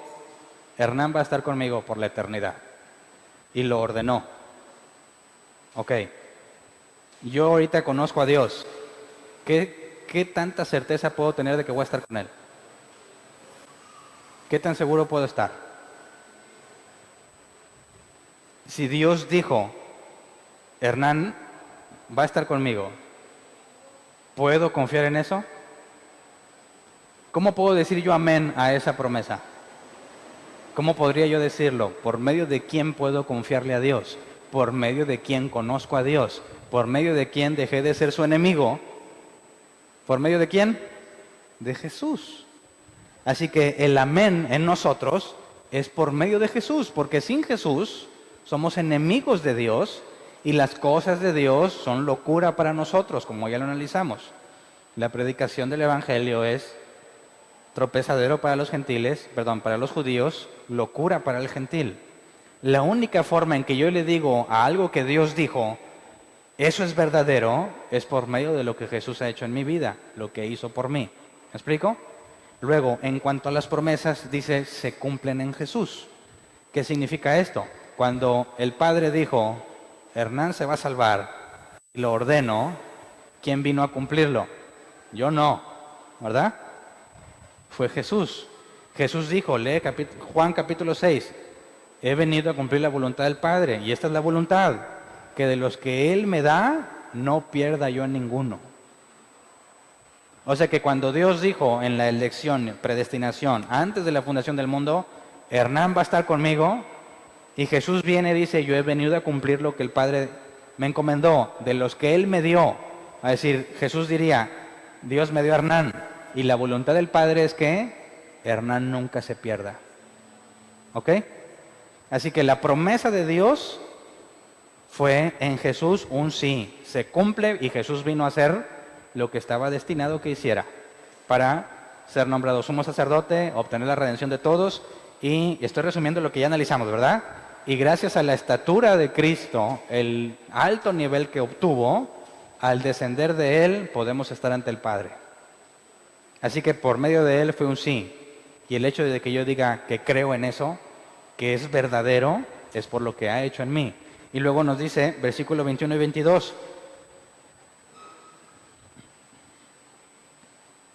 [SPEAKER 1] Hernán va a estar conmigo por la eternidad. Y lo ordenó. Ok. Yo ahorita conozco a Dios. ¿Qué tanta certeza puedo tener de que voy a estar con Él? ¿Qué tan seguro puedo estar? Si Dios dijo, Hernán va a estar conmigo, ¿puedo confiar en eso? ¿Cómo puedo decir yo amén a esa promesa? ¿Cómo podría yo decirlo? ¿Por medio de quién puedo confiarle a Dios? ¿Por medio de quién conozco a Dios? ¿Por medio de quién dejé de ser su enemigo? ¿Por medio de quién? De Jesús. Así que el amén en nosotros es por medio de Jesús, porque sin Jesús somos enemigos de Dios y las cosas de Dios son locura para nosotros, como ya lo analizamos. La predicación del Evangelio es tropezadero para los gentiles, para los judíos, locura para el gentil. La única forma en que yo le digo a algo que Dios dijo, eso es verdadero, es por medio de lo que Jesús ha hecho en mi vida, lo que hizo por mí. ¿Me explico? Luego, en cuanto a las promesas, dice, se cumplen en Jesús. ¿Qué significa esto? Cuando el Padre dijo, Hernán se va a salvar, y lo ordeno, ¿quién vino a cumplirlo? Yo no, ¿verdad? Fue Jesús. Jesús dijo, lee Juan capítulo 6, he venido a cumplir la voluntad del Padre, y esta es la voluntad, que de los que Él me da, no pierda yo a ninguno. O sea que cuando Dios dijo en la elección, predestinación, antes de la fundación del mundo, Hernán va a estar conmigo, y Jesús viene y dice, yo he venido a cumplir lo que el Padre me encomendó, de los que Él me dio. Es decir, Jesús diría, Dios me dio a Hernán, y la voluntad del Padre es que Hernán nunca se pierda. ¿Ok? Así que la promesa de Dios fue en Jesús un sí, se cumple y Jesús vino a hacer lo que estaba destinado que hiciera para ser nombrado sumo sacerdote, obtener la redención de todos, y estoy resumiendo lo que ya analizamos, ¿verdad? Y gracias a la estatura de Cristo, el alto nivel que obtuvo, al descender de Él podemos estar ante el Padre. Así que por medio de Él fue un sí, y el hecho de que yo diga que creo en eso, que es verdadero, es por lo que ha hecho en mí. Y luego nos dice, versículos 21 y 22,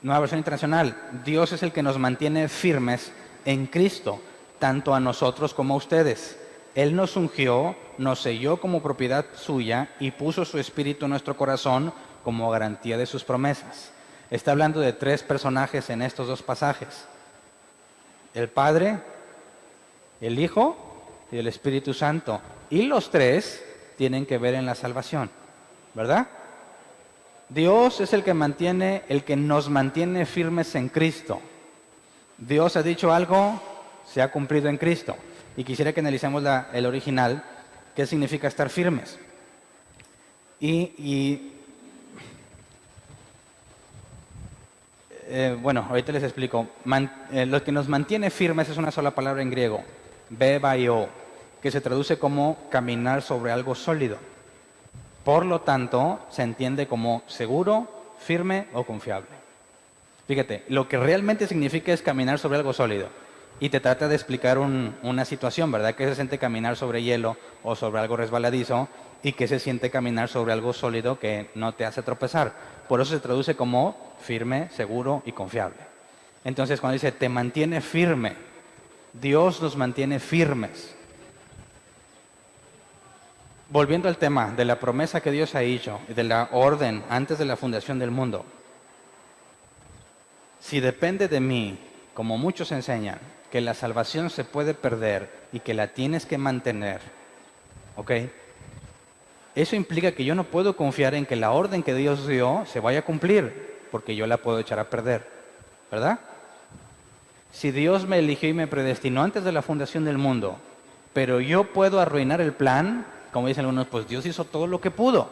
[SPEAKER 1] Nueva Versión Internacional, Dios es el que nos mantiene firmes en Cristo, tanto a nosotros como a ustedes. Él nos ungió, nos selló como propiedad suya y puso su espíritu en nuestro corazón como garantía de sus promesas. Está hablando de tres personajes en estos dos pasajes. El Padre, el Hijo y el Espíritu Santo. Y los tres tienen que ver en la salvación, ¿verdad? Dios es el que nos mantiene firmes en Cristo. Dios ha dicho algo, se ha cumplido en Cristo. Y quisiera que analicemos el original, qué significa estar firmes. Bueno, ahorita les explico. Lo que nos mantiene firmes es una sola palabra en griego, bebaio, que se traduce como caminar sobre algo sólido. Por lo tanto, se entiende como seguro, firme o confiable. Fíjate, lo que realmente significa es caminar sobre algo sólido. Y te trata de explicar una situación, ¿verdad? ¿Qué se siente caminar sobre hielo o sobre algo resbaladizo? ¿Y qué se siente caminar sobre algo sólido que no te hace tropezar? Por eso se traduce como firme, seguro y confiable. Entonces, cuando dice, te mantiene firme, Dios nos mantiene firmes. Volviendo al tema de la promesa que Dios ha hecho y de la orden antes de la fundación del mundo. Si depende de mí, como muchos enseñan, que la salvación se puede perder y que la tienes que mantener, ¿ok? Eso implica que yo no puedo confiar en que la orden que Dios dio se vaya a cumplir, porque yo la puedo echar a perder, ¿verdad? Si Dios me eligió y me predestinó antes de la fundación del mundo, pero yo puedo arruinar el plan, como dicen algunos, pues Dios hizo todo lo que pudo,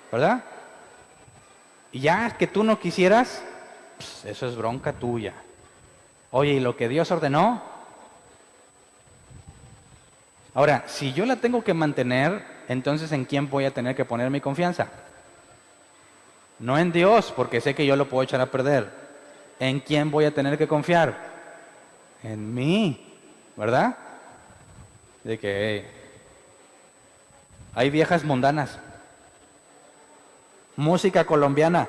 [SPEAKER 1] ¿verdad? Y ya que tú no quisieras, pues eso es bronca tuya. Oye, ¿y lo que Dios ordenó? Ahora, si yo la tengo que mantener, entonces ¿en quién voy a tener que poner mi confianza? No en Dios, porque sé que yo lo puedo echar a perder. ¿En quién voy a tener que confiar? En mí, ¿verdad? De que hay viejas mundanas, música colombiana.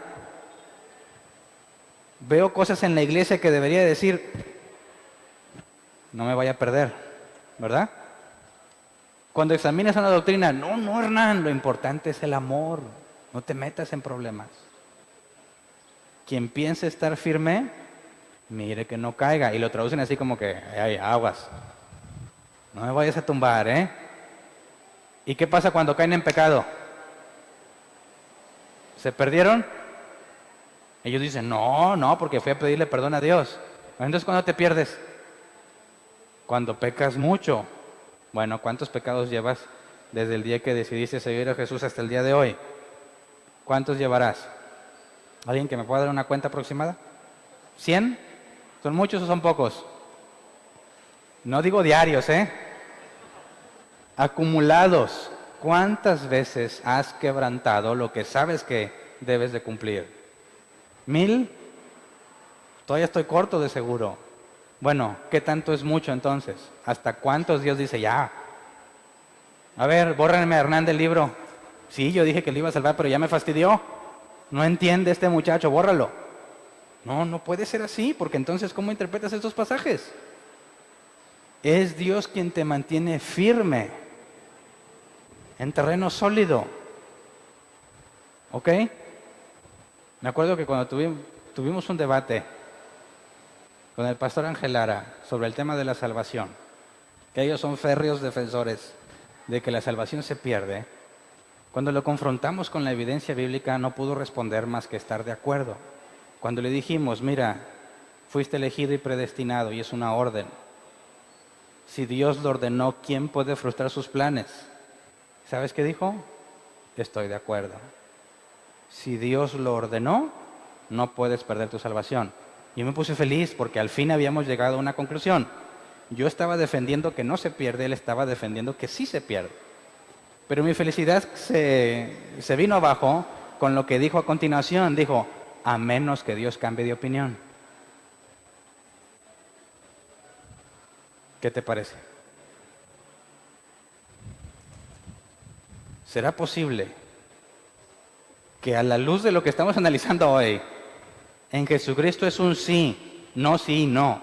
[SPEAKER 1] Veo cosas en la iglesia que debería decir, no me vaya a perder, ¿verdad? Cuando examinas una doctrina, no, Hernán, lo importante es el amor, no te metas en problemas. Quien piense estar firme, mire que no caiga. Y lo traducen así como que, ay, aguas, no me vayas a tumbar, ¿eh? ¿Y qué pasa cuando caen en pecado? ¿Se perdieron? Ellos dicen, no, porque fui a pedirle perdón a Dios. Entonces, ¿cuándo te pierdes? Cuando pecas mucho. Bueno, ¿cuántos pecados llevas desde el día que decidiste seguir a Jesús hasta el día de hoy? ¿Cuántos llevarás? ¿Alguien que me pueda dar una cuenta aproximada? ¿100? ¿Son muchos o son pocos? No digo diarios, ¿eh? Acumulados. ¿Cuántas veces has quebrantado lo que sabes que debes de cumplir? ¿1000? Todavía estoy corto de seguro. Bueno, ¿qué tanto es mucho entonces? ¿Hasta cuántos Dios dice ya? A ver, bórrenme a Hernán del libro. Sí, yo dije que lo iba a salvar, pero ya me fastidió. No entiende este muchacho, bórralo. No puede ser así, porque entonces ¿cómo interpretas estos pasajes? Es Dios quien te mantiene firme, en terreno sólido. ¿Ok? Me acuerdo que cuando tuvimos un debate con el pastor Ángel Lara sobre el tema de la salvación, que ellos son férreos defensores de que la salvación se pierde, cuando lo confrontamos con la evidencia bíblica no pudo responder más que estar de acuerdo. Cuando le dijimos, mira, fuiste elegido y predestinado y es una orden. Si Dios lo ordenó, ¿quién puede frustrar sus planes? ¿Sabes qué dijo? Estoy de acuerdo. Si Dios lo ordenó, no puedes perder tu salvación. Y me puse feliz porque al fin habíamos llegado a una conclusión. Yo estaba defendiendo que no se pierde, él estaba defendiendo que sí se pierde. Pero mi felicidad se vino abajo con lo que dijo a continuación. Dijo, a menos que Dios cambie de opinión. ¿Qué te parece? ¿Será posible que a la luz de lo que estamos analizando hoy, en Jesucristo es un sí, no?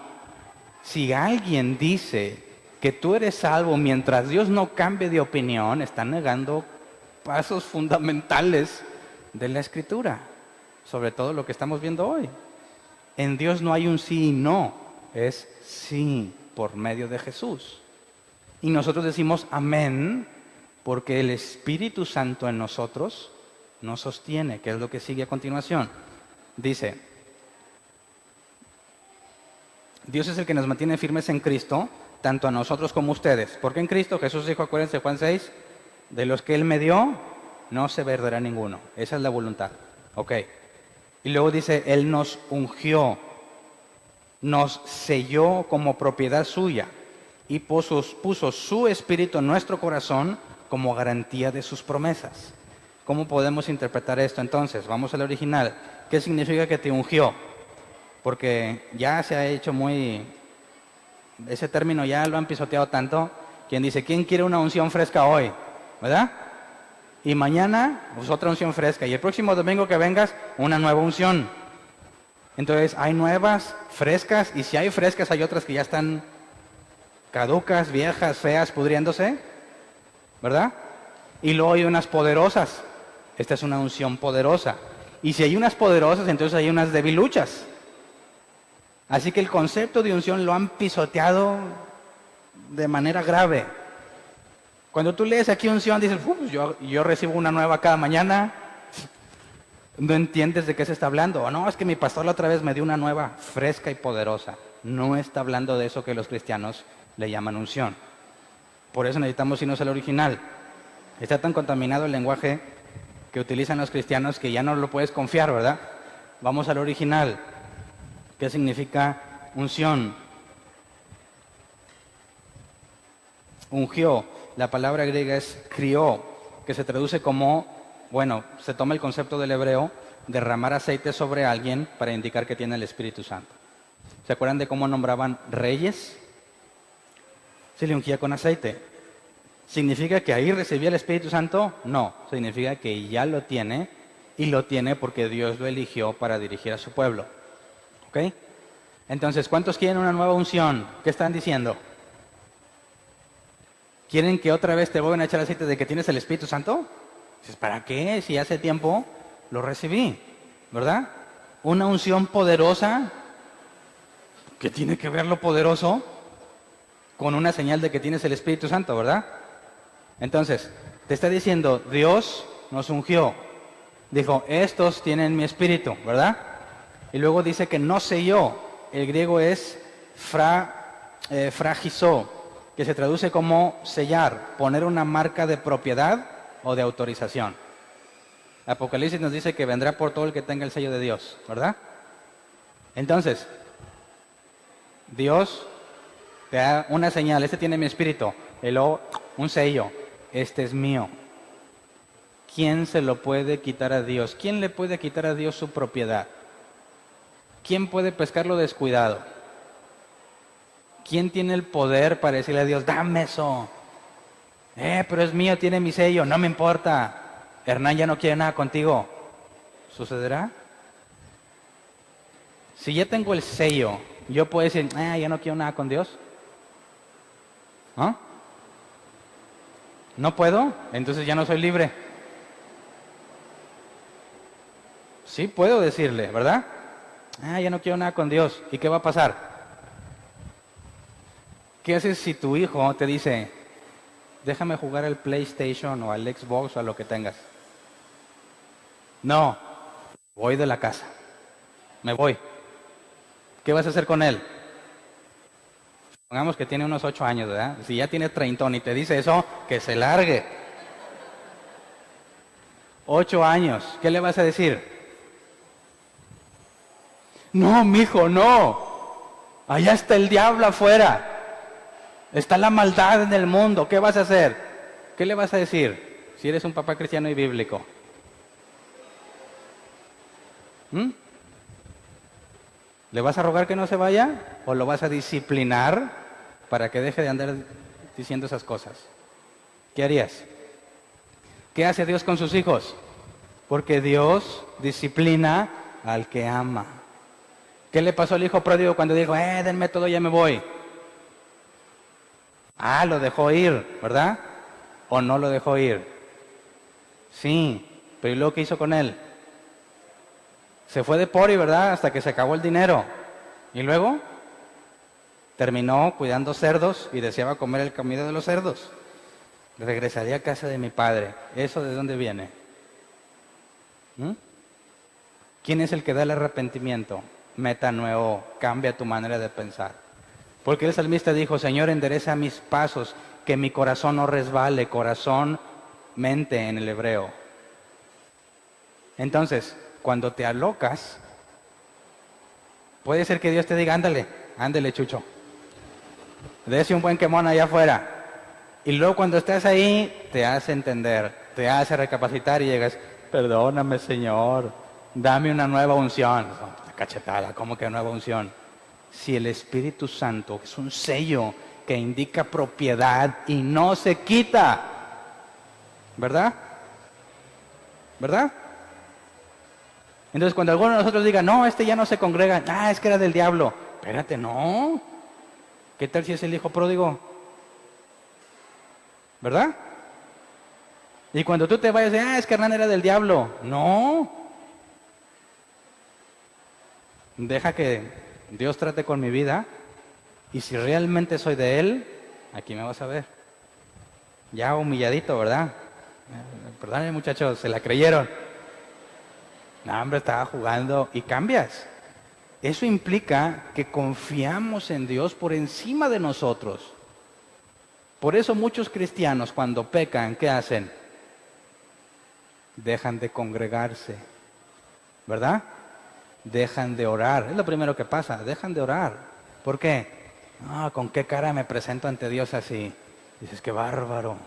[SPEAKER 1] Si alguien dice que tú eres salvo mientras Dios no cambie de opinión, está negando pasos fundamentales de la Escritura, sobre todo lo que estamos viendo hoy. En Dios no hay un sí y no, es sí por medio de Jesús. Y nosotros decimos amén porque el Espíritu Santo en nosotros nos sostiene, que es lo que sigue a continuación. Dice, Dios es el que nos mantiene firmes en Cristo, tanto a nosotros como a ustedes. Porque en Cristo Jesús dijo, acuérdense Juan 6, de los que Él me dio, no se perderá ninguno. Esa es la voluntad. Ok. Y luego dice, Él nos ungió, nos selló como propiedad suya y puso su espíritu en nuestro corazón como garantía de sus promesas. ¿Cómo podemos interpretar esto entonces? Vamos al original. ¿Qué significa que te ungió? Porque ya se ha hecho ese término ya lo han pisoteado tanto. Quien dice, ¿quién quiere una unción fresca hoy? ¿Verdad? Y mañana, pues otra unción fresca. Y el próximo domingo que vengas, una nueva unción. Entonces, hay nuevas, frescas, y si hay frescas, hay otras que ya están caducas, viejas, feas, pudriéndose, ¿verdad? Y luego hay unas poderosas. Esta es una unción poderosa. Y si hay unas poderosas, entonces hay unas debiluchas. Así que el concepto de unción lo han pisoteado de manera grave. Cuando tú lees aquí unción, dices, pues yo recibo una nueva cada mañana. No entiendes de qué se está hablando. O no, es que mi pastor la otra vez me dio una nueva, fresca y poderosa. No está hablando de eso que los cristianos le llaman unción. Por eso necesitamos irnos al original. Está tan contaminado el lenguaje que utilizan los cristianos que ya no lo puedes confiar, ¿verdad? Vamos al original. ¿Qué significa unción? Ungió. La palabra griega es krió, que se traduce como, se toma el concepto del hebreo, derramar aceite sobre alguien para indicar que tiene el Espíritu Santo. ¿Se acuerdan de cómo nombraban reyes? Se le ungía con aceite. ¿Significa que ahí recibía el Espíritu Santo? No, significa que ya lo tiene, y lo tiene porque Dios lo eligió para dirigir a su pueblo. ¿Ok? Entonces, ¿cuántos quieren una nueva unción? ¿Qué están diciendo? ¿Quieren que otra vez te vuelvan a echar aceite de que tienes el Espíritu Santo? Dices, ¿para qué? Si hace tiempo lo recibí, ¿verdad? Una unción poderosa, ¿qué tiene que ver lo poderoso con una señal de que tienes el Espíritu Santo, verdad? Entonces, te está diciendo, Dios nos ungió. Dijo, estos tienen mi espíritu, ¿verdad? Y luego dice que no selló. El griego es fragizó, que se traduce como sellar, poner una marca de propiedad o de autorización. Apocalipsis nos dice que vendrá por todo el que tenga el sello de Dios, ¿verdad? Entonces, Dios te da una señal, este tiene mi espíritu, y luego un sello, este es mío. ¿Quién se lo puede quitar a Dios? ¿Quién le puede quitar a Dios su propiedad? ¿Quién puede pescarlo descuidado? ¿Quién tiene el poder para decirle a Dios, dame eso? Pero es mío, tiene mi sello, no me importa. Hernán ya no quiere nada contigo. ¿Sucederá? Si ya tengo el sello, yo puedo decir, ya no quiero nada con Dios. ¿No? ¿No puedo? Entonces ya no soy libre. Sí puedo decirle, ¿verdad? Ya no quiero nada con Dios. ¿Y qué va a pasar? ¿Qué haces si tu hijo te dice, déjame jugar al PlayStation o al Xbox o a lo que tengas? No, voy de la casa. Me voy. ¿Qué vas a hacer con él? Pongamos que tiene unos 8 años, ¿verdad? Si ya tiene 30 y te dice eso, que se largue. 8 años, ¿qué le vas a decir? No, mijo, no. Allá está el diablo afuera. Está la maldad en el mundo. ¿Qué vas a hacer? ¿Qué le vas a decir si eres un papá cristiano y bíblico? ¿Le vas a rogar que no se vaya? ¿O lo vas a disciplinar para que deje de andar diciendo esas cosas? ¿Qué harías? ¿Qué hace Dios con sus hijos? Porque Dios disciplina al que ama. ¿Qué le pasó al hijo pródigo cuando dijo, denme todo, ya me voy? Lo dejó ir, ¿verdad? ¿O no lo dejó ir? Sí, pero ¿y luego qué hizo con él? Se fue de pori, ¿verdad? Hasta que se acabó el dinero. ¿Y luego? Terminó cuidando cerdos y deseaba comer el comida de los cerdos. Regresaría a casa de mi padre. ¿Eso de dónde viene? ¿Mm? ¿Quién es el que da el arrepentimiento? Metanoeo, cambia tu manera de pensar. Porque el salmista dijo, Señor, endereza mis pasos, que mi corazón no resbale, corazón, mente en el hebreo. Entonces, cuando te alocas, puede ser que Dios te diga, ándale, ándale, Chucho. Dese un buen quemón allá afuera. Y luego cuando estás ahí, te hace entender, te hace recapacitar y llegas, perdóname, Señor, dame una nueva unción. Una cachetada, ¿cómo que nueva unción? Si el Espíritu Santo es un sello que indica propiedad y no se quita, ¿verdad? ¿Verdad? Entonces cuando alguno de nosotros diga, no, este ya no se congrega, es que era del diablo. Espérate, no. ¿Qué tal si es el hijo pródigo? ¿Verdad? Y cuando tú te vayas, es que Hernán era del diablo. No. Deja que Dios trate con mi vida. Y si realmente soy de Él, aquí me vas a ver. Ya humilladito, ¿verdad? Perdónenme, muchachos, se la creyeron. No, hombre, estaba jugando y cambias. Eso implica que confiamos en Dios por encima de nosotros. Por eso muchos cristianos cuando pecan, ¿qué hacen? Dejan de congregarse, ¿verdad? Dejan de orar. Es lo primero que pasa, dejan de orar. ¿Por qué? ¿Con qué cara me presento ante Dios así? Dices, qué bárbaro.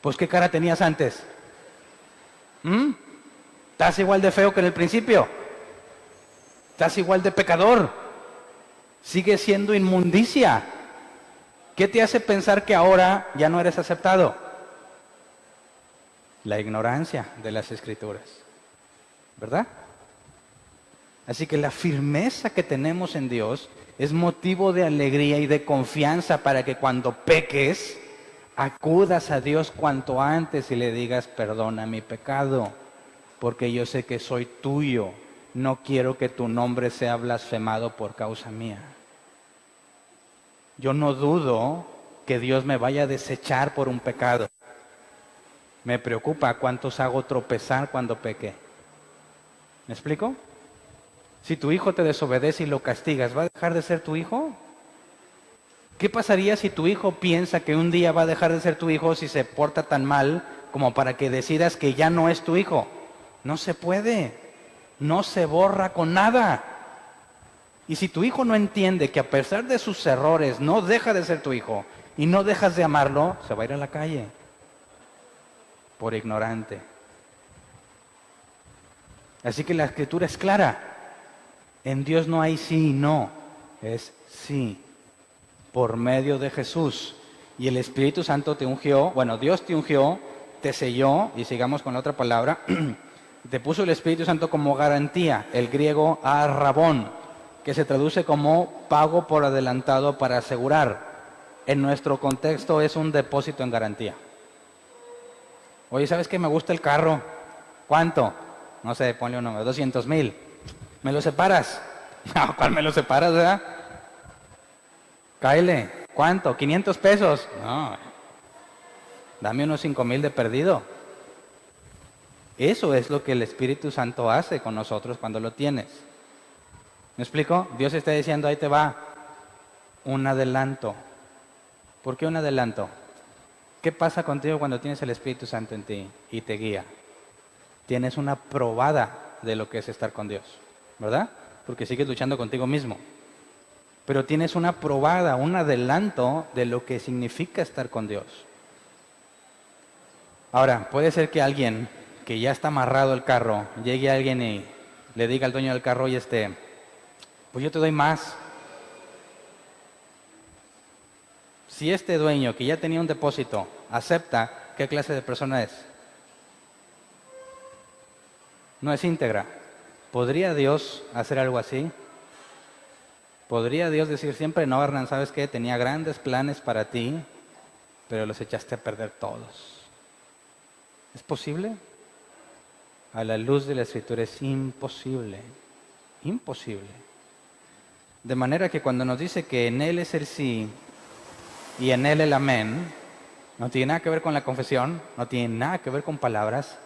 [SPEAKER 1] Pues, ¿qué cara tenías antes? ¿Estás igual de feo que en el principio? ¿Estás igual de pecador? ¿Sigues siendo inmundicia? ¿Qué te hace pensar que ahora ya no eres aceptado? La ignorancia de las Escrituras, ¿verdad? Así que la firmeza que tenemos en Dios es motivo de alegría y de confianza para que cuando peques, acudas a Dios cuanto antes y le digas, perdona mi pecado, porque yo sé que soy tuyo, no quiero que tu nombre sea blasfemado por causa mía. Yo no dudo que Dios me vaya a desechar por un pecado. Me preocupa cuántos hago tropezar cuando peque. ¿Me explico? Si tu hijo te desobedece y lo castigas, ¿va a dejar de ser tu hijo? ¿Qué pasaría si tu hijo piensa que un día va a dejar de ser tu hijo si se porta tan mal como para que decidas que ya no es tu hijo? No se puede. No se borra con nada. Y si tu hijo no entiende que a pesar de sus errores no deja de ser tu hijo y no dejas de amarlo, se va a ir a la calle por ignorante. Así que la Escritura es clara. En Dios no hay sí y no, es sí, por medio de Jesús. Y el Espíritu Santo te ungió, Dios te ungió, te selló, y sigamos con la otra palabra, te puso el Espíritu Santo como garantía, el griego arrabón, que se traduce como pago por adelantado para asegurar. En nuestro contexto es un depósito en garantía. Oye, ¿sabes qué? Me gusta el carro. ¿Cuánto? No sé, ponle un número, 200,000. ¿Me lo separas? No, ¿cuál me lo separas, verdad? Cáele. ¿Cuánto? ¿500 pesos? No. Dame unos 5,000 de perdido. Eso es lo que el Espíritu Santo hace con nosotros cuando lo tienes. ¿Me explico? Dios está diciendo, ahí te va un adelanto. ¿Por qué un adelanto? ¿Qué pasa contigo cuando tienes el Espíritu Santo en ti y te guía? Tienes una probada de lo que es estar con Dios, ¿verdad? Porque sigues luchando contigo mismo. Pero tienes una probada, un adelanto de lo que significa estar con Dios. Ahora, puede ser que alguien que ya está amarrado el carro, llegue alguien y le diga al dueño del carro, oye, pues yo te doy más. Si este dueño que ya tenía un depósito acepta, ¿qué clase de persona es? No es íntegra. ¿Podría Dios hacer algo así? ¿Podría Dios decir siempre, no, Hernán, ¿sabes qué? Tenía grandes planes para ti, pero los echaste a perder todos? ¿Es posible? A la luz de la Escritura es imposible. Imposible. De manera que cuando nos dice que en Él es el sí y en Él el amén, no tiene nada que ver con la confesión, no tiene nada que ver con palabras,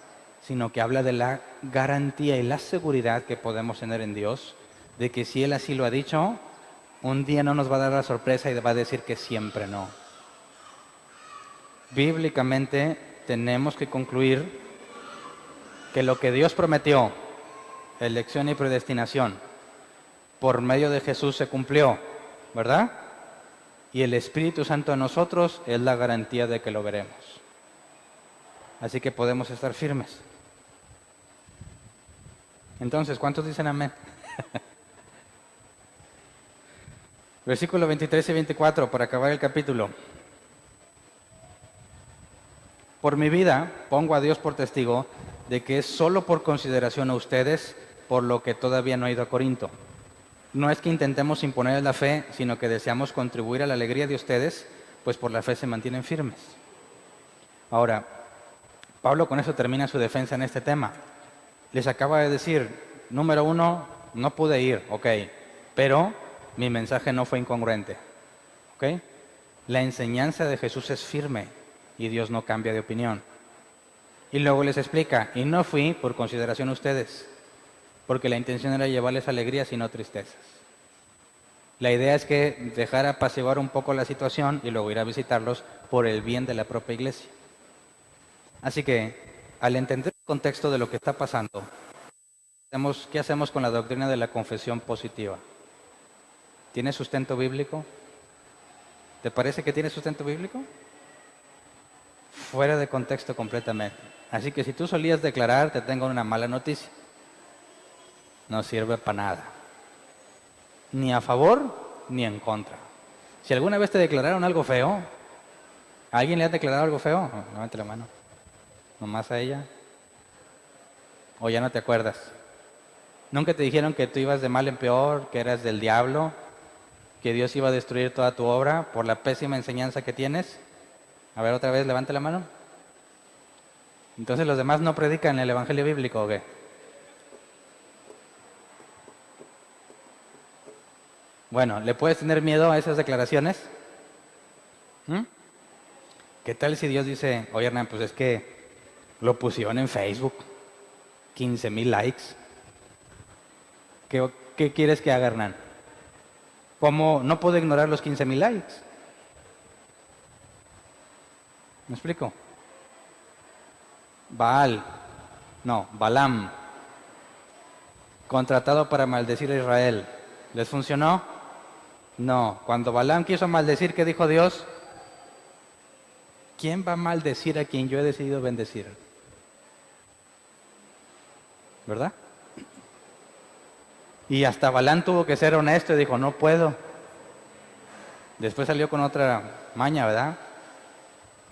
[SPEAKER 1] sino que habla de la garantía y la seguridad que podemos tener en Dios, de que si Él así lo ha dicho, un día no nos va a dar la sorpresa y va a decir que siempre no. Bíblicamente tenemos que concluir que lo que Dios prometió, elección y predestinación, por medio de Jesús se cumplió, ¿verdad? Y el Espíritu Santo en nosotros es la garantía de que lo veremos. Así que podemos estar firmes. Entonces, ¿cuántos dicen amén? Versículos 23 y 24, para acabar el capítulo. Por mi vida, pongo a Dios por testigo de que es solo por consideración a ustedes por lo que todavía no he ido a Corinto. No es que intentemos imponer la fe, sino que deseamos contribuir a la alegría de ustedes, pues por la fe se mantienen firmes. Ahora, Pablo con eso termina su defensa en este tema. Les acaba de decir, número 1, no pude ir, ok, pero mi mensaje no fue incongruente, ok. La enseñanza de Jesús es firme y Dios no cambia de opinión. Y luego les explica, y no fui por consideración a ustedes, porque la intención era llevarles alegrías y no tristezas. La idea es que dejar apaciguar un poco la situación y luego ir a visitarlos por el bien de la propia iglesia. Así que, al entender el contexto de lo que está pasando, ¿qué hacemos con la doctrina de la confesión positiva? ¿Tiene sustento bíblico? ¿Te parece que tiene sustento bíblico? Fuera de contexto completamente. Así que si tú solías declarar, te tengo una mala noticia. No sirve para nada. Ni a favor, ni en contra. Si alguna vez te declararon algo feo, ¿a alguien le ha declarado algo feo? Levante la mano. ¿Nomás a ella? ¿O ya no te acuerdas? ¿Nunca te dijeron que tú ibas de mal en peor, que eras del diablo, que Dios iba a destruir toda tu obra por la pésima enseñanza que tienes? A ver, otra vez, levante la mano. Entonces, ¿los demás no predican el evangelio bíblico o qué? Bueno, ¿le puedes tener miedo a esas declaraciones? ¿Qué tal si Dios dice, oye Hernán, pues es que lo pusieron en Facebook, 15,000 likes? ¿Qué quieres que haga, Hernán? ¿Cómo no puedo ignorar los 15,000 likes? ¿Me explico? Balaam, contratado para maldecir a Israel. ¿Les funcionó? No. Cuando Balaam quiso maldecir, ¿qué dijo Dios? ¿Quién va a maldecir a quien yo he decidido bendecir? ¿Verdad? Y hasta Balaam tuvo que ser honesto y dijo, no puedo. Después salió con otra maña, ¿verdad?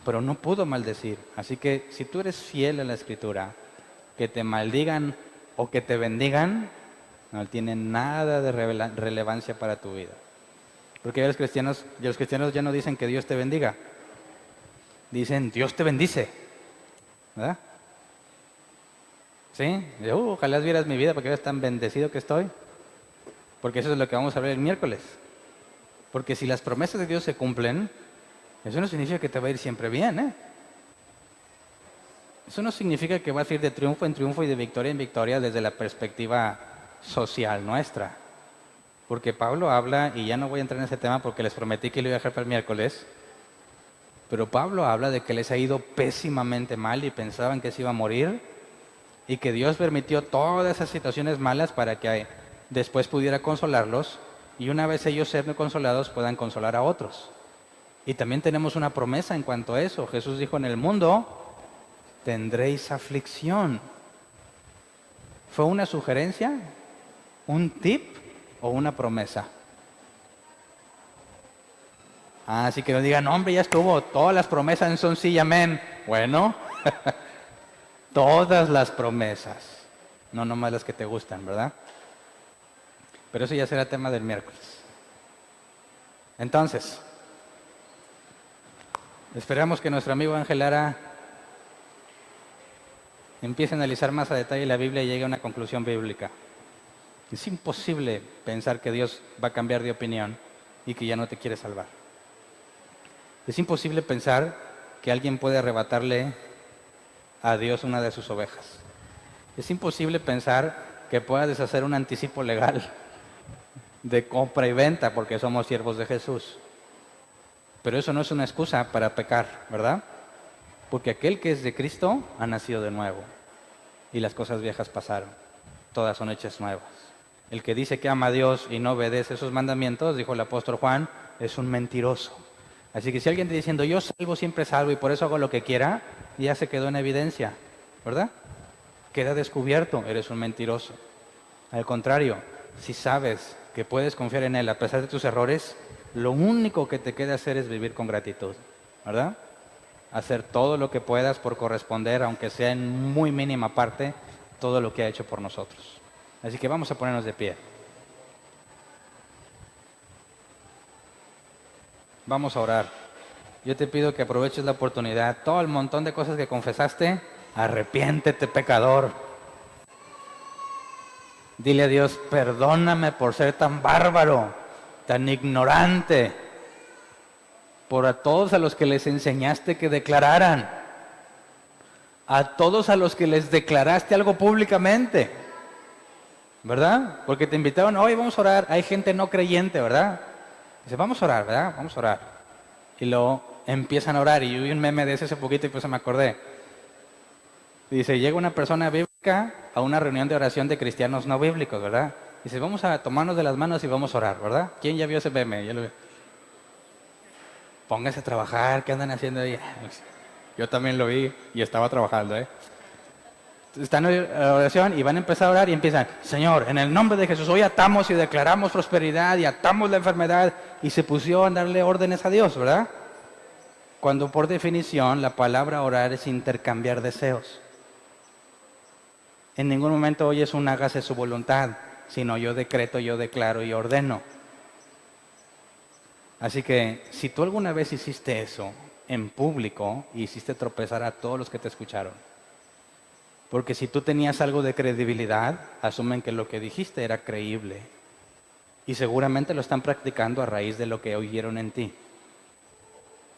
[SPEAKER 1] Pero no pudo maldecir. Así que si tú eres fiel a la Escritura, que te maldigan o que te bendigan, no tiene nada de relevancia para tu vida. Porque los cristianos ya no dicen que Dios te bendiga. Dicen, Dios te bendice. ¿Verdad? ¿Sí? Ojalá vieras mi vida porque veas tan bendecido que estoy. Porque eso es lo que vamos a ver el miércoles. Porque si las promesas de Dios se cumplen, eso no significa que te va a ir siempre bien, ¿eh? Eso no significa que vas a ir de triunfo en triunfo y de victoria en victoria desde la perspectiva social nuestra. Porque Pablo habla, y ya no voy a entrar en ese tema porque les prometí que lo iba a dejar para el miércoles, pero Pablo habla de que les ha ido pésimamente mal y pensaban que se iba a morir y que Dios permitió todas esas situaciones malas para que después pudiera consolarlos y una vez ellos ser consolados puedan consolar a otros. Y también tenemos una promesa en cuanto a eso. Jesús dijo, en el mundo tendréis aflicción. ¿Fue una sugerencia? ¿Un tip o una promesa? Así que no digan, no, hombre, ya estuvo, todas las promesas son sí y amén. Bueno, todas las promesas, no nomás las que te gustan, ¿verdad? Pero eso ya será tema del miércoles. Entonces, esperamos que nuestro amigo Ángel Lara empiece a analizar más a detalle la Biblia y llegue a una conclusión bíblica. Es imposible pensar que Dios va a cambiar de opinión y que ya no te quiere salvar. Es imposible pensar que alguien puede arrebatarle a Dios una de sus ovejas. Es imposible pensar que puedas deshacer un anticipo legal de compra y venta porque somos siervos de Jesús. Pero eso no es una excusa para pecar, ¿verdad? Porque aquel que es de Cristo ha nacido de nuevo y las cosas viejas pasaron. Todas son hechas nuevas. El que dice que ama a Dios y no obedece sus mandamientos, dijo el apóstol Juan, es un mentiroso. Así que si alguien está diciendo yo salvo, siempre salvo y por eso hago lo que quiera, ya se quedó en evidencia, ¿verdad? Queda descubierto, eres un mentiroso. Al contrario, si sabes que puedes confiar en Él a pesar de tus errores, lo único que te queda hacer es vivir con gratitud, ¿verdad? Hacer todo lo que puedas por corresponder, aunque sea en muy mínima parte, todo lo que ha hecho por nosotros. Así que vamos a ponernos de pie. Vamos a orar. Yo te pido que aproveches la oportunidad. Todo el montón de cosas que confesaste, arrepiéntete, pecador. Dile a Dios, perdóname por ser tan bárbaro, tan ignorante, por a todos a los que les enseñaste que declararan, a todos a los que les declaraste algo públicamente, ¿verdad? Porque te invitaron, hoy vamos a orar, hay gente no creyente, ¿verdad? Dice, vamos a orar, ¿verdad? Vamos a orar. Y luego empiezan a orar, y yo vi un meme de ese hace poquito y pues me acordé. Dice, llega una persona bíblica a una reunión de oración de cristianos no bíblicos, ¿verdad? Dice, vamos a tomarnos de las manos y vamos a orar, ¿verdad? ¿Quién ya vio ese meme? Ya lo vi. Pónganse a trabajar, ¿qué andan haciendo ahí? Yo también lo vi y estaba trabajando, ¿eh? Están en oración y van a empezar a orar y empiezan, Señor, en el nombre de Jesús, hoy atamos y declaramos prosperidad y atamos la enfermedad, y se pusieron a darle órdenes a Dios, ¿verdad? Cuando por definición la palabra orar es intercambiar deseos. En ningún momento oyes un hágase su voluntad, sino yo decreto, yo declaro y ordeno. Así que si tú alguna vez hiciste eso en público, hiciste tropezar a todos los que te escucharon. Porque si tú tenías algo de credibilidad, asumen que lo que dijiste era creíble. Y seguramente lo están practicando a raíz de lo que oyeron en ti.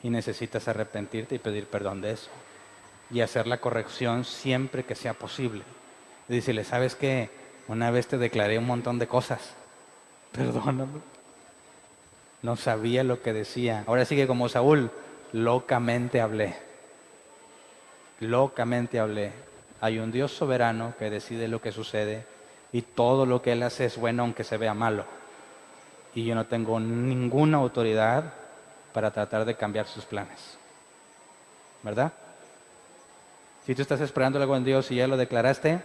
[SPEAKER 1] Y necesitas arrepentirte y pedir perdón de eso. Y hacer la corrección siempre que sea posible. Y decirle, ¿sabes qué? Una vez te declaré un montón de cosas. Perdóname. No sabía lo que decía. Ahora sí que como Saúl, locamente hablé. Locamente hablé. Hay un Dios soberano que decide lo que sucede y todo lo que Él hace es bueno aunque se vea malo. Y yo no tengo ninguna autoridad para tratar de cambiar sus planes. ¿Verdad? Si tú estás esperando algo en Dios y ya lo declaraste,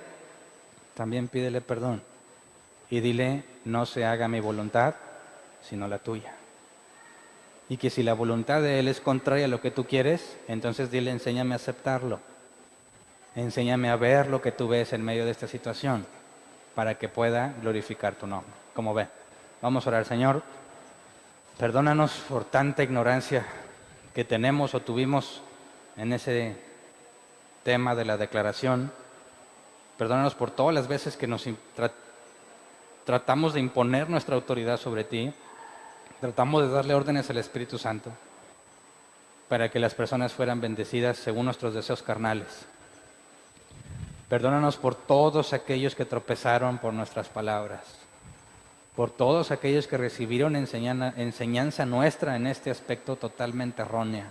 [SPEAKER 1] también pídele perdón. Y dile, no se haga mi voluntad, sino la tuya. Y que si la voluntad de Él es contraria a lo que tú quieres, entonces dile, enséñame a aceptarlo. Enséñame a ver lo que tú ves en medio de esta situación, para que pueda glorificar tu nombre. Como ve, vamos a orar, Señor. Perdónanos por tanta ignorancia que tenemos o tuvimos en ese tema de la declaración. Perdónanos por todas las veces que nos tratamos de imponer nuestra autoridad sobre ti. Tratamos de darle órdenes al Espíritu Santo para que las personas fueran bendecidas según nuestros deseos carnales. Perdónanos por todos aquellos que tropezaron por nuestras palabras, por todos aquellos que recibieron enseñanza nuestra en este aspecto totalmente errónea.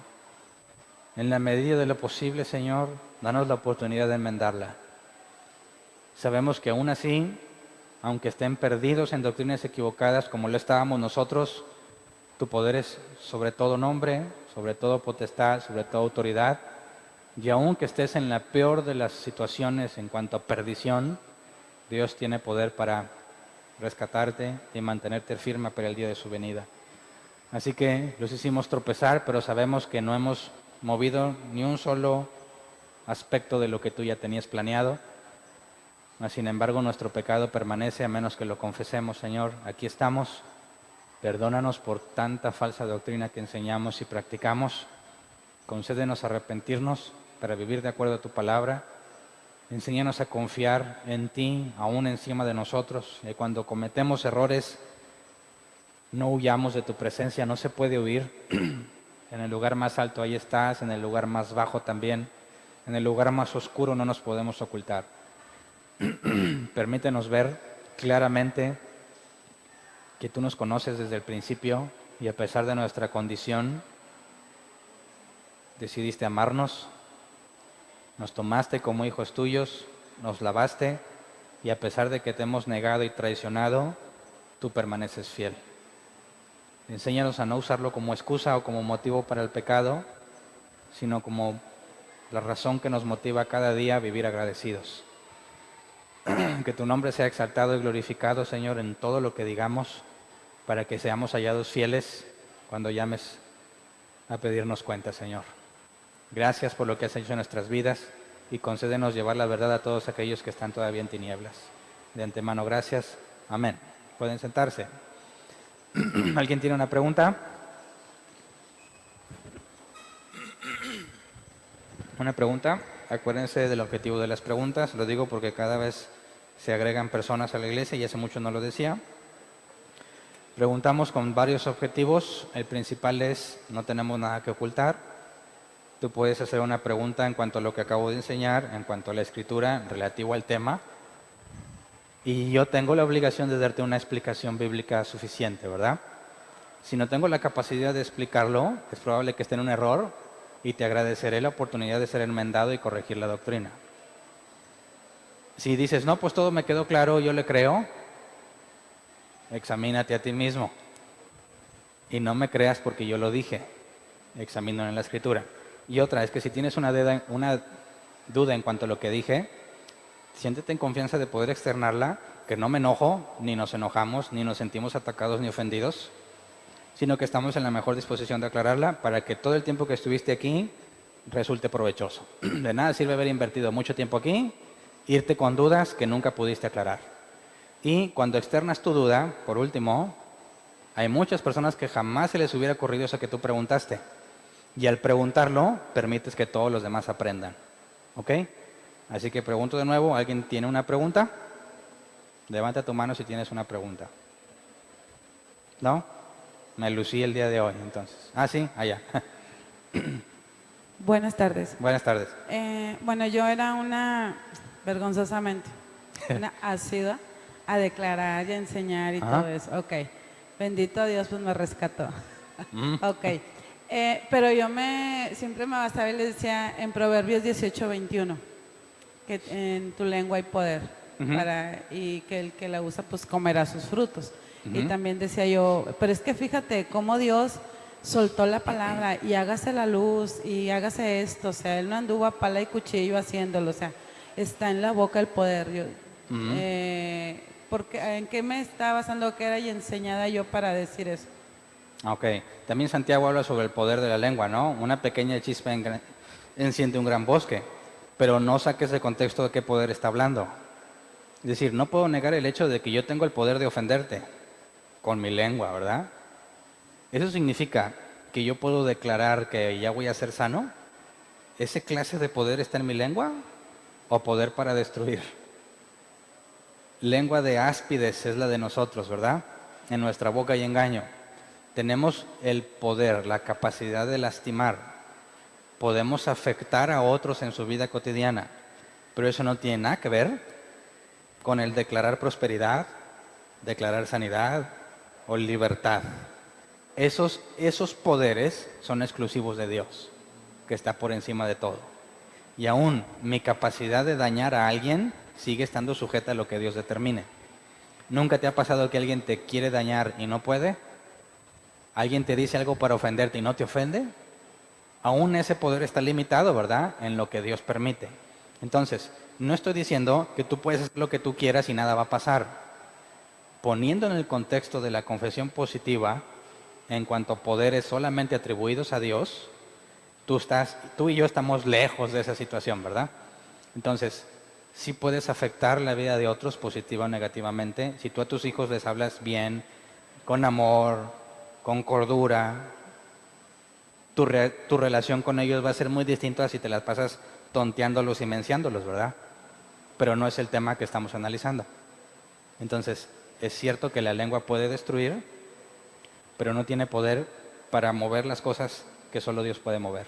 [SPEAKER 1] En la medida de lo posible, Señor, danos la oportunidad de enmendarla. Sabemos que aún así, aunque estén perdidos en doctrinas equivocadas como lo estábamos nosotros, tu poder es sobre todo nombre, sobre todo potestad, sobre toda autoridad. Y aun que estés en la peor de las situaciones en cuanto a perdición, Dios tiene poder para rescatarte y mantenerte firme para el día de su venida. Así que los hicimos tropezar, pero sabemos que no hemos movido ni un solo aspecto de lo que tú ya tenías planeado. Sin embargo, nuestro pecado permanece a menos que lo confesemos, Señor. Aquí estamos. Perdónanos por tanta falsa doctrina que enseñamos y practicamos. Concédenos arrepentirnos para vivir de acuerdo a tu palabra. Enséñanos a confiar en ti, aún encima de nosotros. Y cuando cometemos errores, no huyamos de tu presencia. No se puede huir. En el lugar más alto ahí estás, en el lugar más bajo también. En el lugar más oscuro no nos podemos ocultar. Permítenos ver claramente que tú nos conoces desde el principio y a pesar de nuestra condición, decidiste amarnos, nos tomaste como hijos tuyos, nos lavaste y a pesar de que te hemos negado y traicionado, tú permaneces fiel. Enséñanos a no usarlo como excusa o como motivo para el pecado, sino como la razón que nos motiva cada día a vivir agradecidos. Que tu nombre sea exaltado y glorificado, Señor, en todo lo que digamos, para que seamos hallados fieles cuando llames a pedirnos cuenta, Señor. Gracias por lo que has hecho en nuestras vidas y concédenos llevar la verdad a todos aquellos que están todavía en tinieblas. De antemano, gracias. Amén. Pueden sentarse. ¿Alguien tiene una pregunta? ¿Una pregunta? Acuérdense del objetivo de las preguntas. Lo digo porque cada vez se agregan personas a la iglesia y hace mucho no lo decía. Preguntamos con varios objetivos. El principal es, no tenemos nada que ocultar. Tú puedes hacer una pregunta en cuanto a lo que acabo de enseñar, en cuanto a la escritura, relativo al tema. Y yo tengo la obligación de darte una explicación bíblica suficiente, ¿verdad? Si no tengo la capacidad de explicarlo, es probable que esté en un error y te agradeceré la oportunidad de ser enmendado y corregir la doctrina. Si dices, no, pues todo me quedó claro, yo le creo, examínate a ti mismo. Y no me creas porque yo lo dije, examínalo en la escritura. Y otra es que si tienes una duda en cuanto a lo que dije, siéntete en confianza de poder externarla, que no me enojo, ni nos enojamos, ni nos sentimos atacados ni ofendidos, sino que estamos en la mejor disposición de aclararla para que todo el tiempo que estuviste aquí resulte provechoso. De nada sirve haber invertido mucho tiempo aquí, irte con dudas que nunca pudiste aclarar. Y cuando externas tu duda, por último, hay muchas personas que jamás se les hubiera ocurrido eso que tú preguntaste. Y al preguntarlo, permites que todos los demás aprendan. ¿Ok? Así que pregunto de nuevo, ¿alguien tiene una pregunta? Levanta tu mano si tienes una pregunta. ¿No? Me lucí el día de hoy, entonces. Ah, sí, allá.
[SPEAKER 2] Buenas tardes.
[SPEAKER 1] Buenas tardes.
[SPEAKER 2] Bueno, yo era vergonzosamente, una ácida a declarar y a enseñar y todo eso. Ok, bendito a Dios, pues me rescató. Ok, pero yo siempre me bastaba y le decía en Proverbios 18:21, que en tu lengua hay poder, y que el que la usa pues comerá sus frutos. Y también decía yo, pero es que fíjate cómo Dios soltó la palabra y hágase la luz y hágase esto, o sea, Él no anduvo a pala y cuchillo haciéndolo, o sea, está en la boca el poder. Yo, ¿en qué me está basando que era y enseñada yo para decir eso?
[SPEAKER 1] Ok, también Santiago habla sobre el poder de la lengua, ¿no? Una pequeña chispa enciende un gran bosque, pero no saques de contexto de qué poder está hablando. Es decir, no puedo negar el hecho de que yo tengo el poder de ofenderte con mi lengua, ¿verdad? ¿Eso significa que yo puedo declarar que ya voy a ser sano? ¿Ese clase de poder está en mi lengua? ¿O poder para destruir? Lengua de áspides es la de nosotros, ¿verdad? En nuestra boca hay engaño. Tenemos el poder, la capacidad de lastimar. Podemos afectar a otros en su vida cotidiana, pero eso no tiene nada que ver con el declarar prosperidad, declarar sanidad o libertad. Esos poderes son exclusivos de Dios, que está por encima de todo. Y aún mi capacidad de dañar a alguien sigue estando sujeta a lo que Dios determine. ¿Nunca te ha pasado que alguien te quiere dañar y no puede? ¿Alguien te dice algo para ofenderte y no te ofende? Aún ese poder está limitado, ¿verdad? En lo que Dios permite. Entonces, no estoy diciendo que tú puedes hacer lo que tú quieras y nada va a pasar. Poniendo en el contexto de la confesión positiva, en cuanto a poderes solamente atribuidos a Dios, tú y yo estamos lejos de esa situación, ¿verdad? Entonces, sí puedes afectar la vida de otros positiva o negativamente. Si tú a tus hijos les hablas bien, con amor, con cordura, tu relación con ellos va a ser muy distinta a si te las pasas tonteándolos y menciándolos, ¿verdad? Pero no es el tema que estamos analizando. Entonces, es cierto que la lengua puede destruir, pero no tiene poder para mover las cosas que solo Dios puede mover.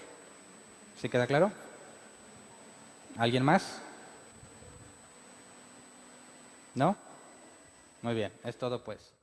[SPEAKER 1] ¿Sí queda claro? ¿Alguien más? ¿No? Muy bien, es todo pues.